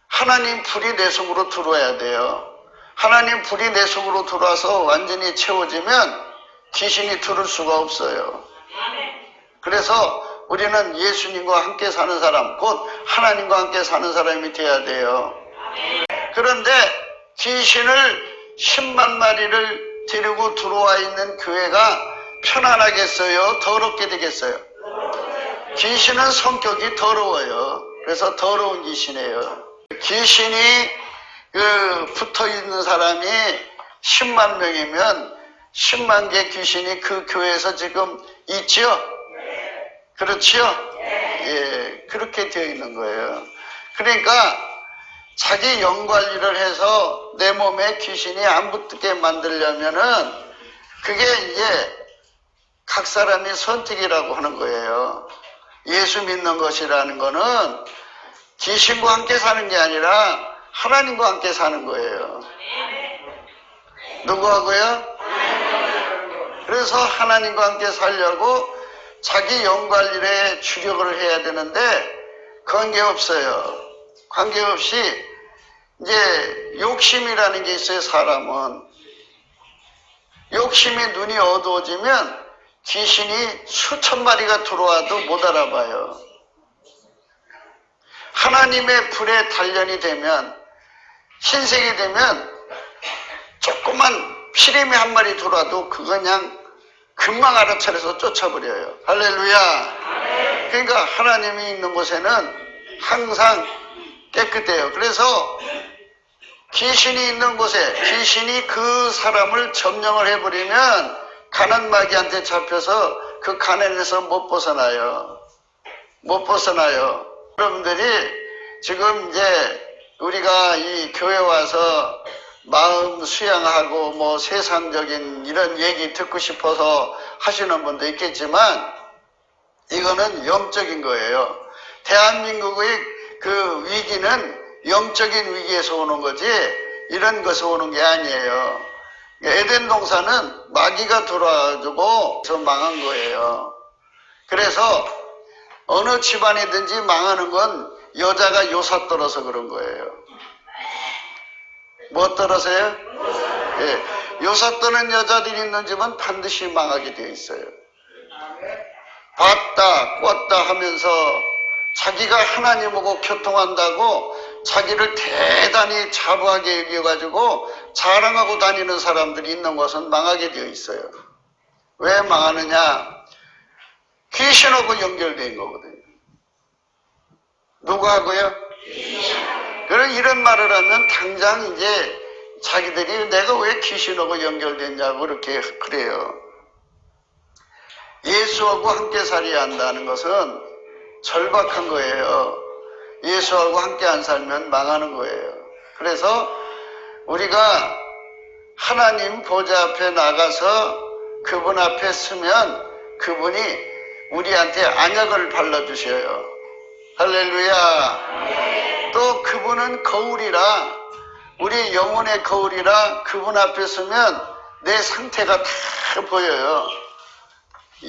Speaker 1: 하나님 불이 내 속으로 들어와야 돼요. 하나님 불이 내 속으로 들어와서 완전히 채워지면 귀신이 들어올 수가 없어요. 그래서 우리는 예수님과 함께 사는 사람, 곧 하나님과 함께 사는 사람이 돼야 돼요. 그런데 귀신을 10만 마리를 데리고 들어와 있는 교회가 편안하겠어요? 더럽게 되겠어요? 귀신은 성격이 더러워요. 그래서 더러운 귀신이에요. 귀신이 붙어 있는 사람이 10만 명이면 10만 개 귀신이 그 교회에서 지금 있죠? 그렇지요? 예, 그렇게 되어 있는 거예요. 그러니까 자기 영관리를 해서 내 몸에 귀신이 안 붙게 만들려면은 그게 이제 각 사람이 선택이라고 하는 거예요. 예수 믿는 것이라는 거는 귀신과 함께 사는 게 아니라 하나님과 함께 사는 거예요. 누구하고요? 그래서 하나님과 함께 살려고 자기 영관리에 주력을 해야 되는데 관계없어요. 관계없이 이제 욕심이라는 게 있어요. 사람은 욕심이 눈이 어두워지면 귀신이 수천 마리가 들어와도 못 알아봐요. 하나님의 불에 단련이 되면, 신색이 되면 조그만 피레미 한 마리 들어와도 그거 그냥 금방 알아차려서 쫓아버려요. 할렐루야. 그러니까 하나님이 있는 곳에는 항상 깨끗해요. 그래서 귀신이 있는 곳에 귀신이 그 사람을 점령을 해버리면 가난 마귀한테 잡혀서 그 가난에서 못 벗어나요. 못 벗어나요. 여러분들이 지금 이제 우리가 이 교회 와서 마음 수양하고 뭐 세상적인 이런 얘기 듣고 싶어서 하시는 분도 있겠지만 이거는 영적인 거예요. 대한민국의 그 위기는 영적인 위기에서 오는 거지 이런 것에서 오는 게 아니에요. 에덴 동산은 마귀가 들어와가지고 망한 거예요. 그래서 어느 집안이든지 망하는 건 여자가 요사 떨어서 그런 거예요. 뭐 떨어서요? 예, 요사 떠는 여자들이 있는 집은 반드시 망하게 되어 있어요. 봤다 꿨다 하면서 자기가 하나님하고 교통한다고 자기를 대단히 자부하게 여겨가지고 자랑하고 다니는 사람들이 있는 것은 망하게 되어 있어요. 왜 망하느냐? 귀신하고 연결된 거거든요. 누구하고요? 그런 이런 말을 하면 당장 이제 자기들이 내가 왜 귀신하고 연결됐냐고 그렇게 그래요. 예수하고 함께 살아야 한다는 것은 절박한 거예요. 예수하고 함께 안 살면 망하는 거예요. 그래서 우리가 하나님 보좌 앞에 나가서 그분 앞에 서면 그분이 우리한테 안약을 발라주셔요. 할렐루야. 또 그분은 거울이라, 우리 영혼의 거울이라 그분 앞에 서면 내 상태가 다 보여요.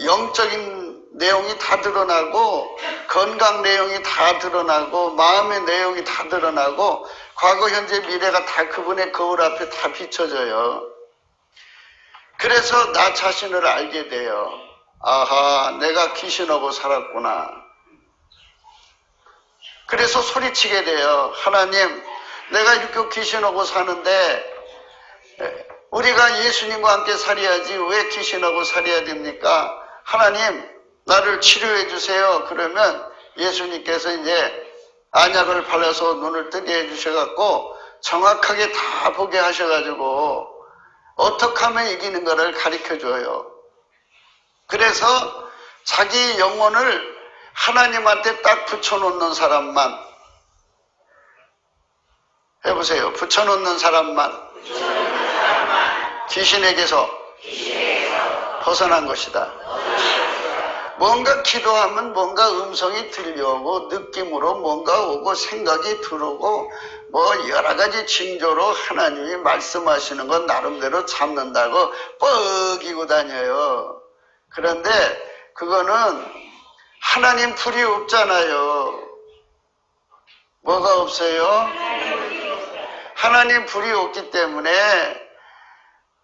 Speaker 1: 영적인 내용이 다 드러나고 건강 내용이 다 드러나고 마음의 내용이 다 드러나고 과거, 현재, 미래가 다 그분의 거울 앞에 다 비춰져요. 그래서 나 자신을 알게 돼요. 아하, 내가 귀신하고 살았구나. 그래서 소리치게 돼요. 하나님, 내가 이렇게 귀신하고 사는데 우리가 예수님과 함께 살아야지 왜 귀신하고 살아야 됩니까? 하나님, 나를 치료해 주세요. 그러면 예수님께서 이제 안약을 발라서 눈을 뜨게 해주셔갖고 정확하게 다 보게 하셔가지고 어떻게 하면 이기는 거를 가르쳐줘요. 그래서 자기 영혼을 하나님한테 딱 붙여놓는 사람만, 해보세요. 붙여놓는 사람만 귀신에게서 벗어난 것이다. 뭔가 기도하면 뭔가 음성이 들려오고 느낌으로 뭔가 오고 생각이 들어오고 뭐 여러 가지 징조로 하나님이 말씀하시는 건 나름대로 잡는다고 뻐기고 다녀요. 그런데 그거는 하나님 불이 없잖아요. 뭐가 없어요? 하나님 불이 없기 때문에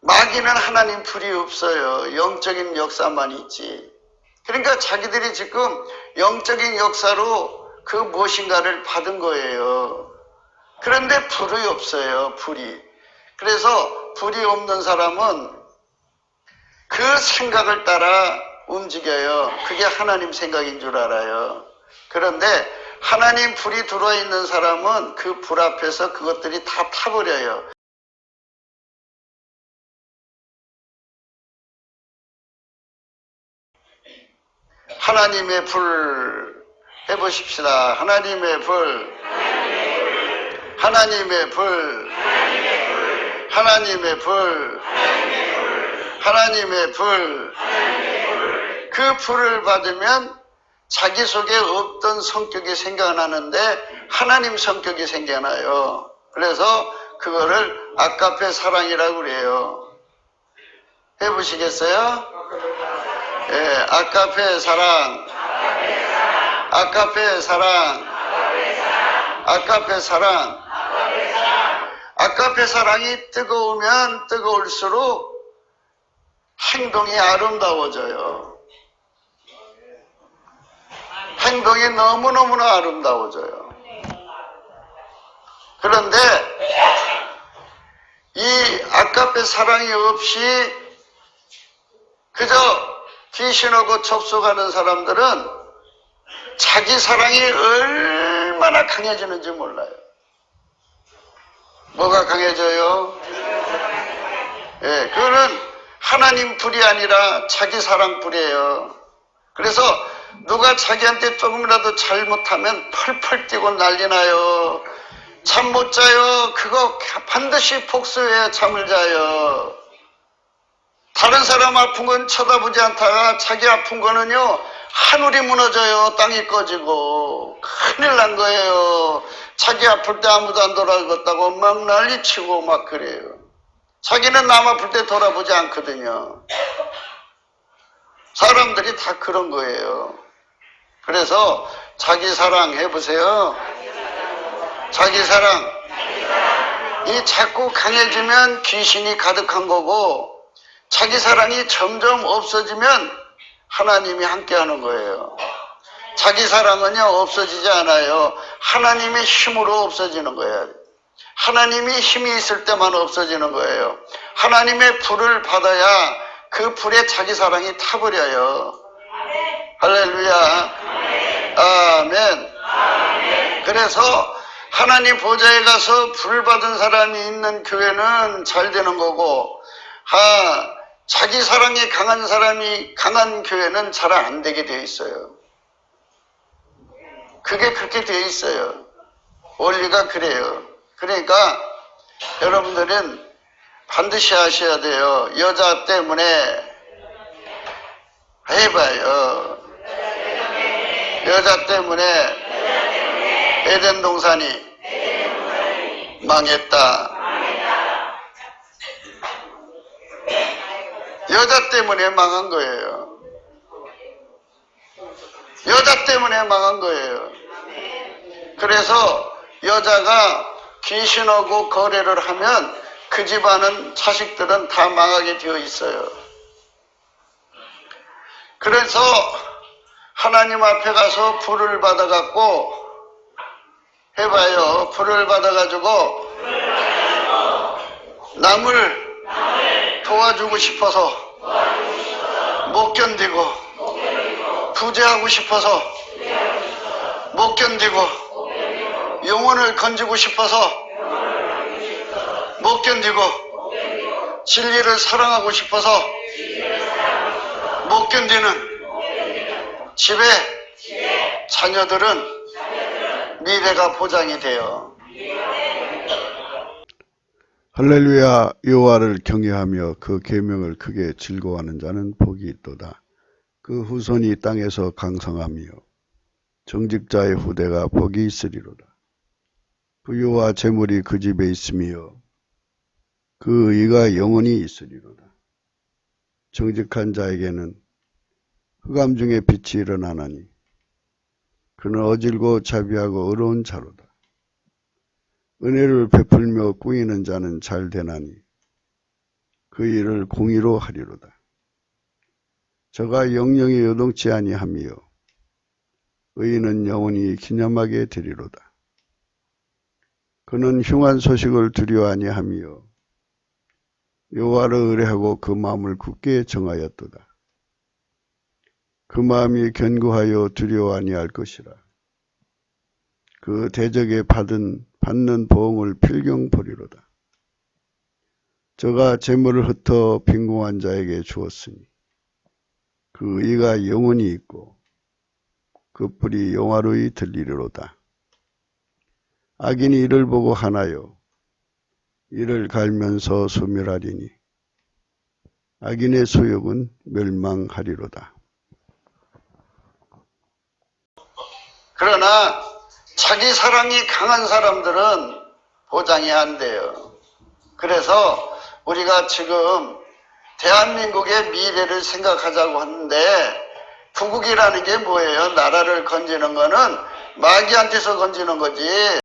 Speaker 1: 마귀는 하나님 불이 없어요. 영적인 역사만 있지. 그러니까 자기들이 지금 영적인 역사로 그 무엇인가를 받은 거예요. 그런데 불이 없어요. 불이. 그래서 불이 없는 사람은 그 생각을 따라 움직여요. 그게 하나님 생각인 줄 알아요. 그런데 하나님 불이 들어와 있는 사람은 그 불 앞에서 그것들이 다 타버려요. 하나님의 불 해보십시다. 하나님의 불, 하나님의 불, 하나님의 불, 하나님의 불. 그 불을 받으면 자기 속에 없던 성격이 생겨나는데 하나님 성격이 생겨나요. 그래서 그거를 아까페 사랑이라고 그래요. 해보시겠어요? 예, 아까페 사랑, 아까페 사랑, 아까페 사랑. 아까페 사랑이 뜨거우면 뜨거울수록 행동이 아름다워져요. 행동이 너무너무나 아름다워져요. 그런데 이 아까페 사랑이 없이 그저 귀신하고 접속하는 사람들은 자기 사랑이 얼마나 강해지는지 몰라요. 뭐가 강해져요? 예, 그거는 하나님 불이 아니라 자기 사랑 불이에요. 그래서 누가 자기한테 조금이라도 잘못하면 펄펄 뛰고 난리 나요. 잠 못 자요. 그거 반드시 복수해야 잠을 자요. 다른 사람 아픈 건 쳐다보지 않다가 자기 아픈 거는요, 하늘이 무너져요. 땅이 꺼지고. 큰일 난 거예요. 자기 아플 때 아무도 안 돌아봤다고 막 난리치고 막 그래요. 자기는 남 아플 때 돌아보지 않거든요. 사람들이 다 그런 거예요. 그래서 자기 사랑 해보세요. 자기 사랑. 이 자꾸 강해지면 귀신이 가득한 거고, 자기 사랑이 점점 없어지면 하나님이 함께하는 거예요. 자기 사랑은요, 없어지지 않아요. 하나님의 힘으로 없어지는 거예요. 하나님이 힘이 있을 때만 없어지는 거예요. 하나님의 불을 받아야 그 불에 자기 사랑이 타버려요. 할렐루야. 아멘. 그래서 하나님 보좌에 가서 불 받은 사람이 있는 교회는 잘 되는 거고, 자기 사랑이 강한 사람이 강한 교회는 잘 안 되게 돼 있어요. 그게 그렇게 돼 있어요. 원리가 그래요. 그러니까 여러분들은 반드시 아셔야 돼요. 여자 때문에 해봐요. 여자 때문에 에덴 동산이 망했다. 여자 때문에 망한 거예요. 여자 때문에 망한 거예요. 그래서 여자가 귀신하고 거래를 하면 그 집안은 자식들은 다 망하게 되어 있어요. 그래서 하나님 앞에 가서 불을 받아갖고 해봐요. 불을 받아가지고 남을 도와주고 싶어서 못 견디고 부재하고 싶어서 못 견디고 영혼을 건지고 싶어서 못 견디고 진리를 사랑하고 싶어서 못 견디는 집에 자녀들은 미래가 보장이 돼요.
Speaker 2: 할렐루야. 여호와를 경외하며 그 계명을 크게 즐거워하는 자는 복이 있도다. 그 후손이 땅에서 강성하며 정직자의 후대가 복이 있으리로다. 부유와 재물이 그 집에 있으며 그 의가 영원히 있으리로다. 정직한 자에게는 흑암 중에 빛이 일어나나니 그는 어질고 자비하고 의로운 자로다. 은혜를 베풀며 꾸이는 자는 잘 되나니 그 일을 공의로 하리로다. 저가 영영이 요동치 아니하며 의인은 영원히 기념하게 되리로다. 그는 흉한 소식을 두려워 아니하며 여호와를 의뢰하고 그 마음을 굳게 정하였도다. 그 마음이 견고하여 두려워 아니할 것이라. 그 대적에 받는 보응을 필경 보리로다. 저가 재물을 흩어 빈궁한 자에게 주었으니 그 의가 영원히 있고 그 뿔이 영화로이 들리리로다. 악인이 이를 보고 하나요 이를 갈면서 소멸하리니 악인의 소욕은 멸망하리로다.
Speaker 1: 그러나 자기 사랑이 강한 사람들은 보장이 안 돼요. 그래서 우리가 지금 대한민국의 미래를 생각하자고 하는데 구국이라는 게 뭐예요? 나라를 건지는 거는 마귀한테서 건지는 거지.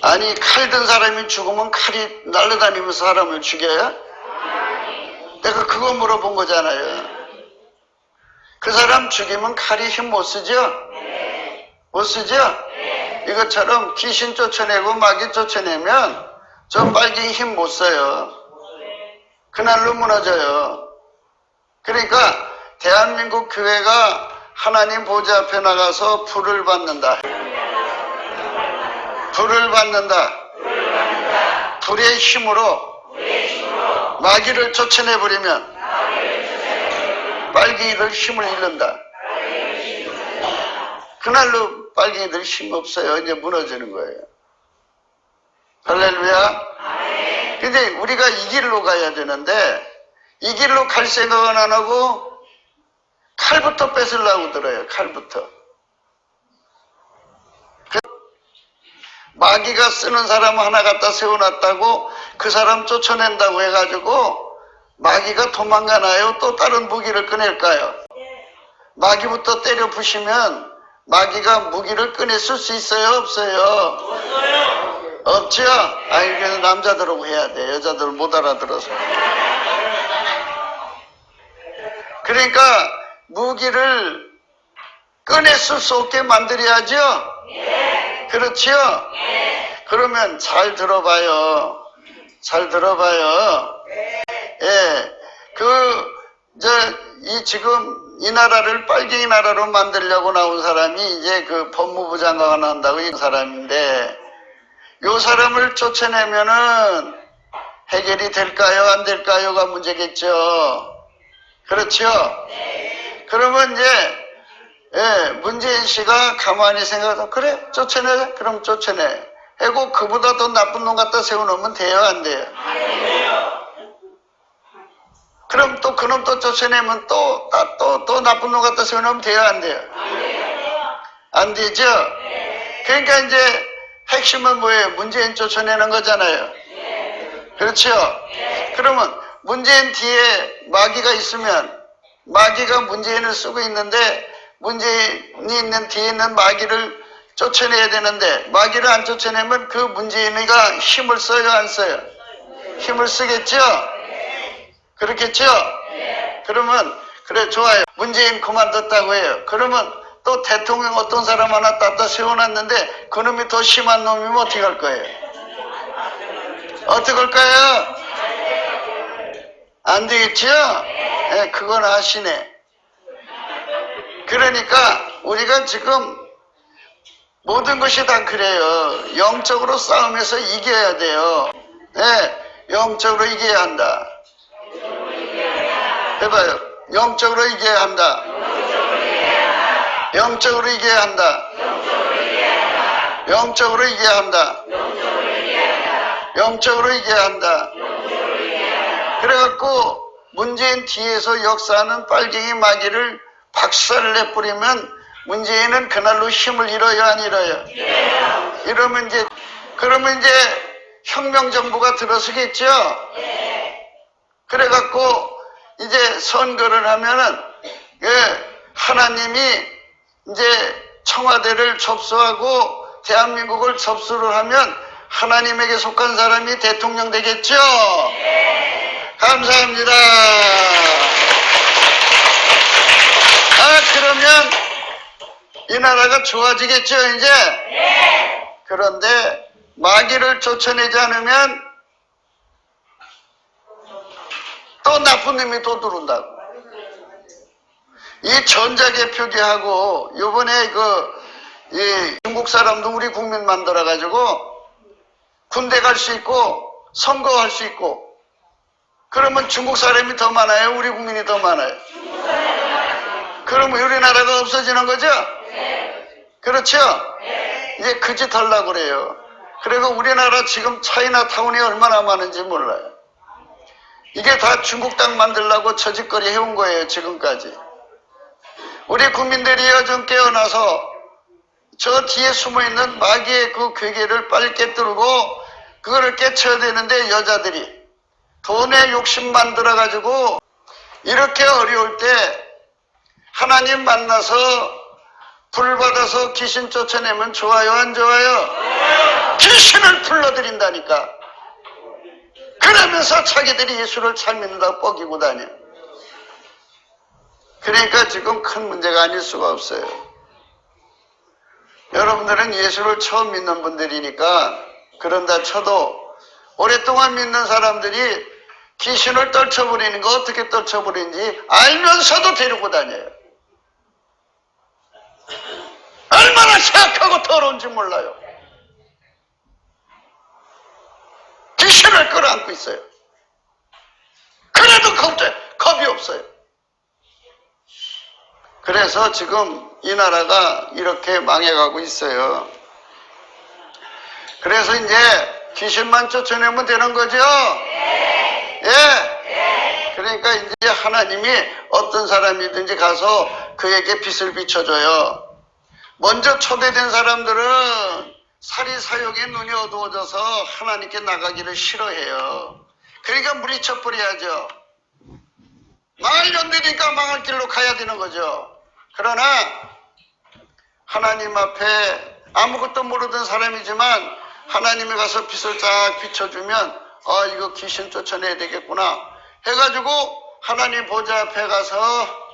Speaker 1: 아니 칼 든 사람이 죽으면 칼이 날아다니면서 사람을 죽여요? 내가 그거 물어본 거잖아요. 그 사람 죽이면 칼이 힘 못 쓰죠? 못 쓰죠? 이것처럼 귀신 쫓아내고 마귀 쫓아내면 저 빨갱이 힘 못 써요. 그날로 무너져요. 그러니까 대한민국 교회가 하나님 보좌 앞에 나가서 불을 받는다. 불을 받는다. 불의 힘으로 마귀를 쫓아내버리면 빨갱이들 힘을 잃는다. 그날로 빨갱이들 힘 없어요. 이제 무너지는 거예요. 할렐루야. 근데 우리가 이 길로 가야 되는데 이 길로 갈 생각은 안 하고 칼부터 뺏으려고 들어요. 칼부터. 마귀가 쓰는 사람 하나 갖다 세워놨다고 그 사람 쫓아낸다고 해가지고 마귀가 도망가나요? 또 다른 무기를 꺼낼까요? 마귀부터 때려 부시면 마귀가 무기를 꺼냈을 수 있어요? 없어요? 없죠? 아니 그래서 남자들하고 해야 돼. 여자들 못 알아들어서. 그러니까 무기를 꺼냈을 수 없게 만들어야죠? 그렇죠? 그러면 잘 들어봐요. 잘 들어봐요. 예. 지금 이 나라를 빨갱이 나라로 만들려고 나온 사람이 이제 그 법무부 장관을 한다고 이 사람인데 요 사람을 쫓아내면은 해결이 될까요? 안 될까요?가 문제겠죠. 그렇죠? 그러면 이제 문재인 씨가 가만히 생각해서 그래 쫓아내 그럼 쫓아내 하고 그보다 더 나쁜 놈 갖다 세워놓으면 돼요 안 돼요? 그럼 또 그놈 또 쫓아내면 또 나쁜 놈 갖다 세워놓으면 돼요 안 돼요? 안 되죠? 그러니까 이제 핵심은 뭐예요? 문재인 쫓아내는 거잖아요. 그렇죠? 그러면 문재인 뒤에 마귀가 있으면 마귀가 문재인을 쓰고 있는데 문재인이 있는 뒤에 있는 마귀를 쫓아내야 되는데 마귀를 안 쫓아내면 그 문재인이가 힘을 써요, 안 써요? 힘을 쓰겠죠? 그렇겠죠? 그러면 그래 좋아요. 문재인 그만뒀다고 해요. 그러면 또 대통령 어떤 사람 하나 따다 세워놨는데 그놈이 더 심한 놈이면 어떻게 할 거예요? 어떻게 할까요? 안 되겠죠? 네, 그건 아시네. 그러니까 우리가 지금 모든 것이 다 그래요. 영적으로 싸움에서 이겨야 돼요. 네, 영적으로 이겨야 한다. 해봐요. 영적으로 이겨야 한다. 영적으로 이겨야 한다. 영적으로 이겨야 한다. 영적으로 이겨야 한다. 그래갖고 문재인 뒤에서 역사하는 빨갱이 마귀를 박살을 내뿌리면 문재인은 그날로 힘을 잃어요, 안 잃어요? 이러면 이제, 그러면 이제 혁명정부가 들어서겠죠? 그래갖고 이제 선거를 하면은, 하나님이 이제 청와대를 접수하고 대한민국을 접수를 하면 하나님에게 속한 사람이 대통령 되겠죠? 감사합니다. 그러면 이 나라가 좋아지겠죠, 이제? 그런데 마귀를 쫓아내지 않으면 또 나쁜 놈이 또 들어온다고. 이 전자개표기하고 요번에 이 중국 사람도 우리 국민 만들어가지고 군대 갈 수 있고 선거할 수 있고 그러면 중국 사람이 더 많아요? 우리 국민이 더 많아요? 그러면 우리나라가 없어지는 거죠? 그렇죠? 이제 그 짓 하려고 그래요. 그리고 우리나라 지금 차이나타운이 얼마나 많은지 몰라요. 이게 다 중국 땅 만들려고 저짓거리 해온 거예요, 지금까지. 우리 국민들이요, 좀 깨어나서 저 뒤에 숨어있는 마귀의 그 괴계를 빨리 깨뜨리고 그거를 깨쳐야 되는데 여자들이 돈에 욕심 만들어가지고 이렇게 어려울 때 하나님 만나서 불 받아서 귀신 쫓아내면 좋아요, 안 좋아요? 귀신을 불러들인다니까. 그러면서 자기들이 예수를 잘 믿는다고 뻐기고 다녀. 그러니까 지금 큰 문제가 아닐 수가 없어요. 여러분들은 예수를 처음 믿는 분들이니까 그런다 쳐도 오랫동안 믿는 사람들이 귀신을 떨쳐버리는 거 어떻게 떨쳐버리는지 알면서도 데리고 다녀요. 얼마나 사악하고 더러운지 몰라요. 귀신을 끌어안고 있어요. 그래도 겁이 없어요. 그래서 지금 이 나라가 이렇게 망해가고 있어요. 그래서 이제 귀신만 쫓아내면 되는 거죠? 예. 그러니까 이제 하나님이 어떤 사람이든지 가서 그에게 빛을 비춰줘요. 먼저 초대된 사람들은 사리사욕의 눈이 어두워져서 하나님께 나가기를 싫어해요. 그러니까 물리쳐버려야죠. 망할 연대니까 망할 길로 가야 되는 거죠. 그러나 하나님 앞에 아무것도 모르던 사람이지만 하나님이 가서 빛을 쫙 비춰주면 이거 귀신 쫓아내야 되겠구나 해가지고 하나님 보좌 앞에 가서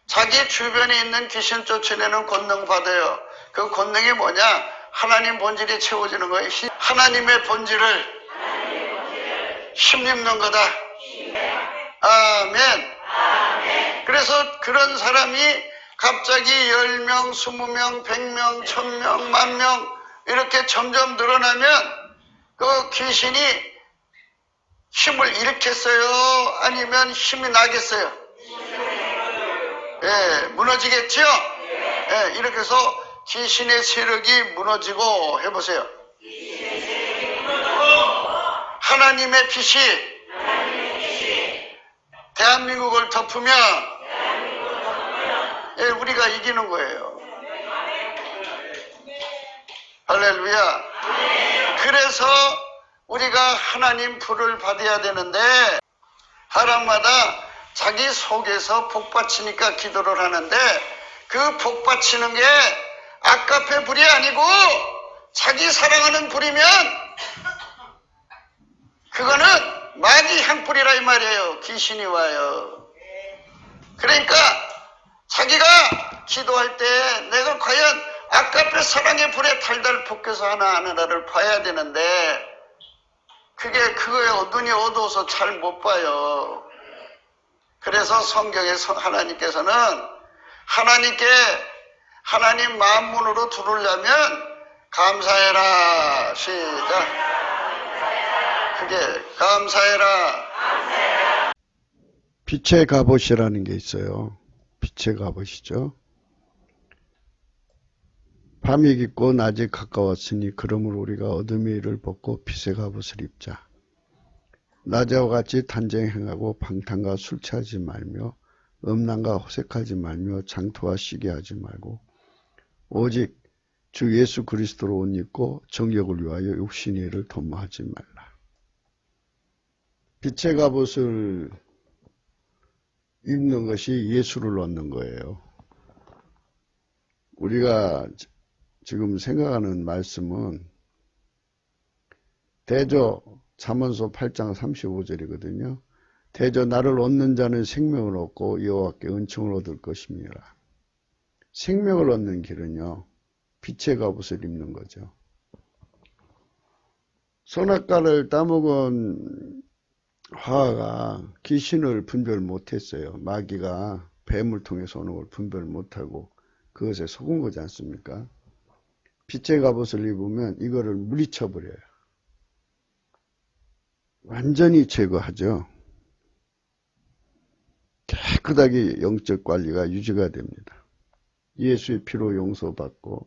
Speaker 1: 자기 주변에 있는 귀신 쫓아내는 권능 받아요. 그 권능이 뭐냐? 하나님 본질이 채워지는 거예요. 하나님의 본질을 힘입는 거다. 아멘. 그래서 그런 사람이 갑자기 10명, 20명, 100명, 1000명, 10,000명 이렇게 점점 늘어나면 그 귀신이 힘을 잃겠어요? 아니면 힘이 나겠어요? 예, 무너지겠죠? 예, 이렇게 해서 귀신의 세력이 무너지고 해보세요. 하나님의 빛이 대한민국을 덮으면 예, 우리가 이기는 거예요. 할렐루야. 그래서 우리가 하나님 불을 받아야 되는데 사람마다 자기 속에서 복받치니까 기도를 하는데 그 복받치는 게 아까페 불이 아니고 자기 사랑하는 불이면 그거는 마귀 향불이라 이 말이에요. 귀신이 와요. 그러니까 자기가 기도할 때 내가 과연 아까페 사랑의 불에 달달 볶여서 하나를 봐야 되는데 그거에 눈이 어두워서 잘 못 봐요. 그래서 성경에서 하나님께서는 하나님 마음문으로 들으려면 감사해라. 시작. 그게 감사해라.
Speaker 2: 빛의 갑옷이라는 게 있어요. 빛의 갑옷이죠. 밤이 깊고 낮이 가까웠으니 그러므로 우리가 어둠의 일을 벗고 빛의 갑옷을 입자. 낮에와 같이 단정 행하고 방탕과 술 취하지 말며 음란과 호색하지 말며 장토와 시기하지 말고 오직 주 예수 그리스도로 옷 입고 정욕을 위하여 육신의 일을 도모하지 말라. 빛의 갑옷을 입는 것이 예수를 얻는 거예요. 우리가 지금 생각하는 말씀은 대저 잠언서 8장 35절이거든요. 대저 나를 얻는 자는 생명을 얻고 여호와께 은총을 얻을 것입니다. 생명을 얻는 길은요, 빛의 갑옷을 입는 거죠. 선악과를 따먹은 화가 귀신을 분별 못했어요. 마귀가 뱀을 통해서 오는 걸 분별 못하고 그것에 속은 거지 않습니까? 빛의 갑옷을 입으면 이거를 물리쳐버려요. 완전히 제거하죠. 깨끗하게 영적 관리가 유지가 됩니다. 예수의 피로 용서받고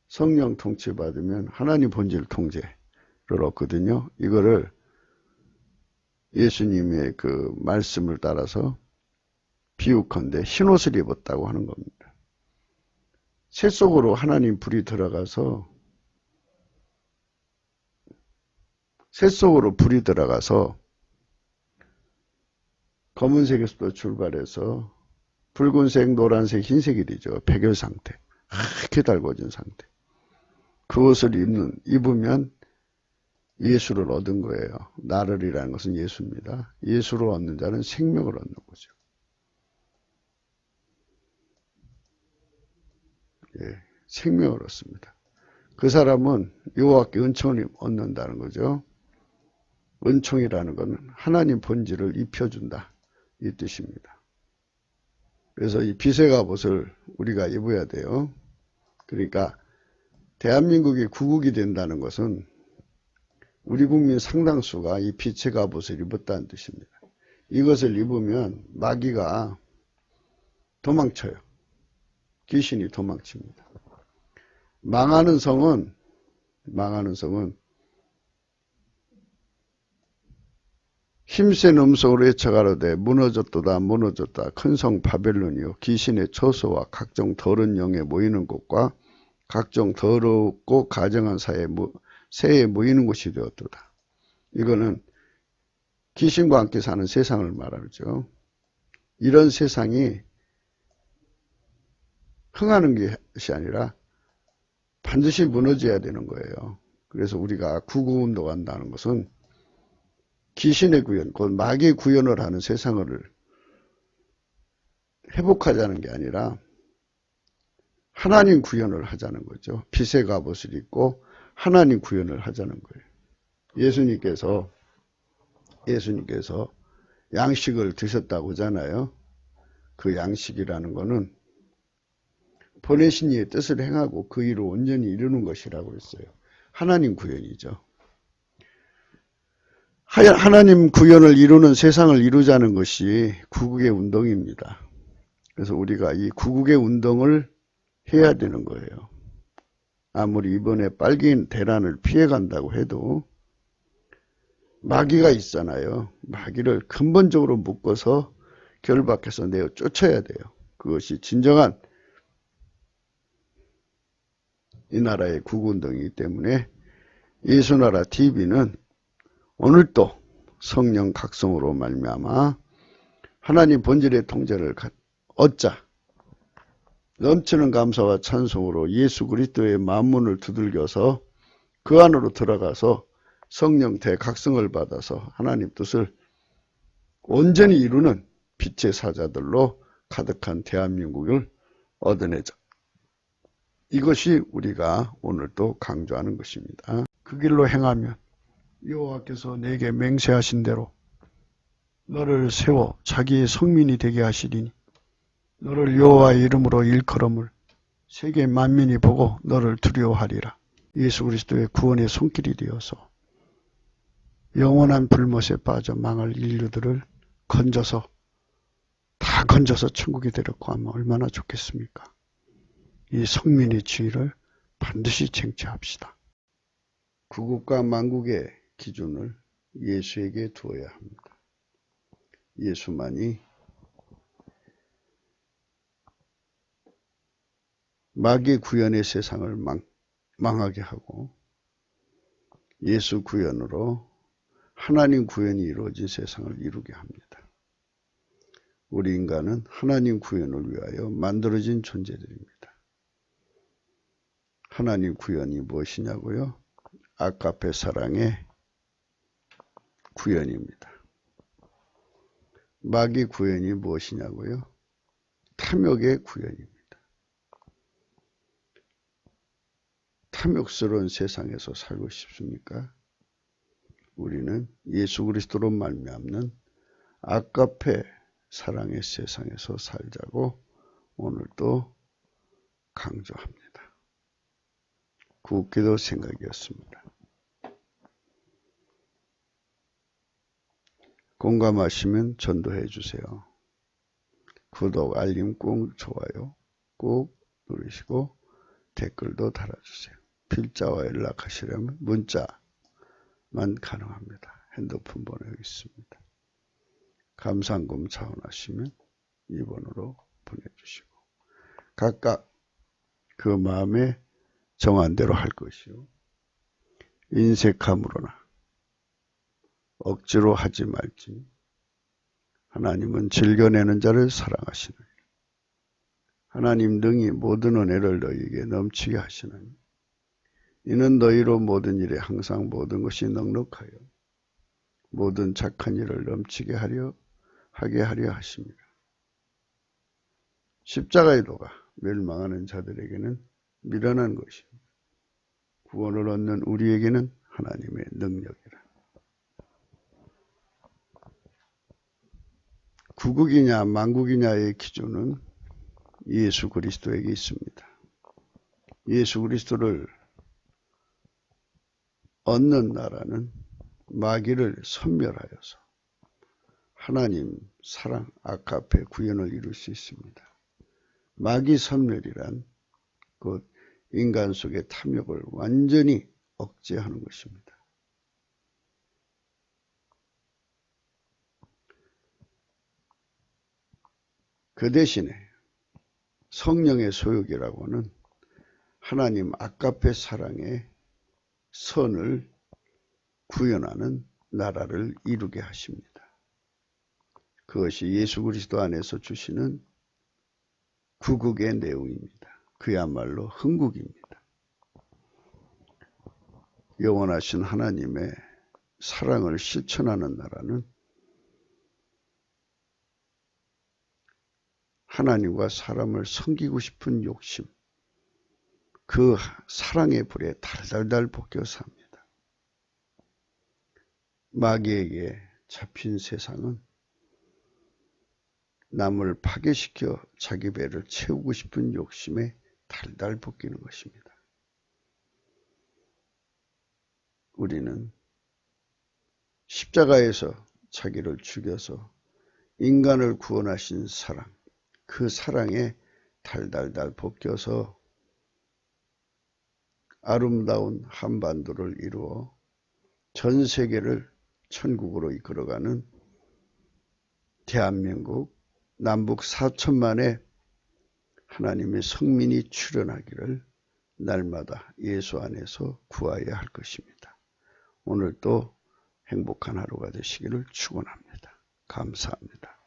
Speaker 2: 성령 통치받으면 하나님 본질 통제를 얻거든요. 이거를 예수님의 그 말씀을 따라서 비유컨대 흰옷을 입었다고 하는 겁니다. 새 속으로 하나님 불이 들어가서 검은색에서부터 출발해서 붉은색, 노란색, 흰색이 되죠. 백열 상태. 이렇게 달궈진 상태. 그 옷을 입으면 예수를 얻은 거예요. 나를이라는 것은 예수입니다. 예수를 얻는 자는 생명을 얻는 거죠. 예, 생명을 얻습니다. 그 사람은 여호와께 은총을 얻는다는 거죠. 은총이라는 것은 하나님 본질을 입혀준다, 이 뜻입니다. 그래서 이 빛의 갑옷을 우리가 입어야 돼요. 그러니까 대한민국이 구국이 된다는 것은 우리 국민 상당수가 이 빛의 갑옷을 입었다는 뜻입니다. 이것을 입으면 마귀가 도망쳐요. 귀신이 도망칩니다. 망하는 성은 힘센 음성으로 외쳐가로되 무너졌도다 무너졌다 큰 성 바벨론이요 귀신의 처소와 각종 더러운 영에 모이는 곳과 각종 더럽고 가정한 새에 모이는 곳이 되었도다. 이거는 귀신과 함께 사는 세상을 말하죠. 이런 세상이 흥하는 것이 아니라 반드시 무너져야 되는 거예요. 그래서 우리가 구구운동 한다는 것은 귀신의 구현, 곧 마귀의 구현을 하는 세상을 회복하자는 게 아니라 하나님 구현을 하자는 거죠. 빛의 갑옷을 입고 하나님 구현을 하자는 거예요. 예수님께서 양식을 드셨다고 하잖아요. 그 양식이라는 것은 보내신 이의 뜻을 행하고 그 일을 온전히 이루는 것이라고 했어요. 하나님 구현이죠. 하나님 구현을 이루는 세상을 이루자는 것이 구국의 운동입니다. 그래서 우리가 이 구국의 운동을 해야 되는 거예요. 아무리 이번에 빨갱이 대란을 피해간다고 해도 마귀가 있잖아요. 마귀를 근본적으로 묶어서 결박해서 내어 쫓아야 돼요. 그것이 진정한 이 나라의 구국운동이기 때문에 예수나라 TV는 오늘도 성령 각성으로 말미암아 하나님 본질의 통제를 얻자. 넘치는 감사와 찬송으로 예수 그리스도의 만문을 두들겨서 그 안으로 들어가서 성령 대각성을 받아서 하나님 뜻을 온전히 이루는 빛의 사자들로 가득한 대한민국을 얻어내자. 이것이 우리가 오늘도 강조하는 것입니다. 그 길로 행하면 여호와께서 내게 맹세하신 대로 너를 세워 자기의 성민이 되게 하시리니 너를 여호와의 이름으로 일컬음을 세계 만민이 보고 너를 두려워하리라. 예수 그리스도의 구원의 손길이 되어서 영원한 불못에 빠져 망할 인류들을 건져서 다 건져서 천국에 데려고 하면 얼마나 좋겠습니까? 이 성민의 지위를 반드시 쟁취합시다. 구국과 만국의 기준을 예수에게 두어야 합니다. 예수만이 마귀 구현의 세상을 망하게 하고 예수 구현으로 하나님 구현이 이루어진 세상을 이루게 합니다. 우리 인간은 하나님 구현을 위하여 만들어진 존재들입니다. 하나님 구현이 무엇이냐고요? 아가페 사랑의 구현입니다. 마귀 구현이 무엇이냐고요? 탐욕의 구현입니다. 탐욕스러운 세상에서 살고 싶습니까? 우리는 예수 그리스도로 말미암는 아가페 사랑의 세상에서 살자고 오늘도 강조합니다. 굿기도 생각이었습니다. 공감하시면 전도해 주세요. 구독, 알림 꼭, 좋아요 꼭 누르시고 댓글도 달아주세요. 필자와 연락하시려면 문자만 가능합니다. 핸드폰 번호 여기 있습니다. 감상금 차원하시면 이 번호로 보내주시고 각각 그 마음에 정한 대로 할 것이요. 인색함으로나 억지로 하지 말지. 하나님은 즐겨내는 자를 사랑하시느니 하나님 등이 모든 은혜를 너희에게 넘치게 하시느니 이는 너희로 모든 일에 항상 모든 것이 넉넉하여 모든 착한 일을 넘치게 하게 하려 하십니다. 십자가의 도가 멸망하는 자들에게는 미련한 것입니다. 구원을 얻는 우리에게는 하나님의 능력이라. 구국이냐 만국이냐의 기준은 예수 그리스도에게 있습니다. 예수 그리스도를 얻는 나라는 마귀를 섬멸하여서 하나님 사랑 아가페 구현을 이룰 수 있습니다. 마귀 섬멸이란 곧 인간 속의 탐욕을 완전히 억제하는 것입니다. 그 대신에 성령의 소욕이라고는 하나님 아가페 사랑의 선을 구현하는 나라를 이루게 하십니다. 그것이 예수 그리스도 안에서 주시는 구국의 내용입니다. 그야말로 흥국입니다. 영원하신 하나님의 사랑을 실천하는 나라는 하나님과 사람을 섬기고 싶은 욕심, 그 사랑의 불에 달달달 볶여서 합니다. 마귀에게 잡힌 세상은 남을 파괴시켜 자기 배를 채우고 싶은 욕심에 달달 볶이는 것입니다. 우리는 십자가에서 자기를 죽여서 인간을 구원하신 사랑, 그 사랑에 달달달 볶여서 아름다운 한반도를 이루어 전 세계를 천국으로 이끌어가는 대한민국 남북 4천만의 하나님의 성민이 출현하기를 날마다 예수 안에서 구하여야 할 것입니다. 오늘도 행복한 하루가 되시기를 축원합니다. 감사합니다.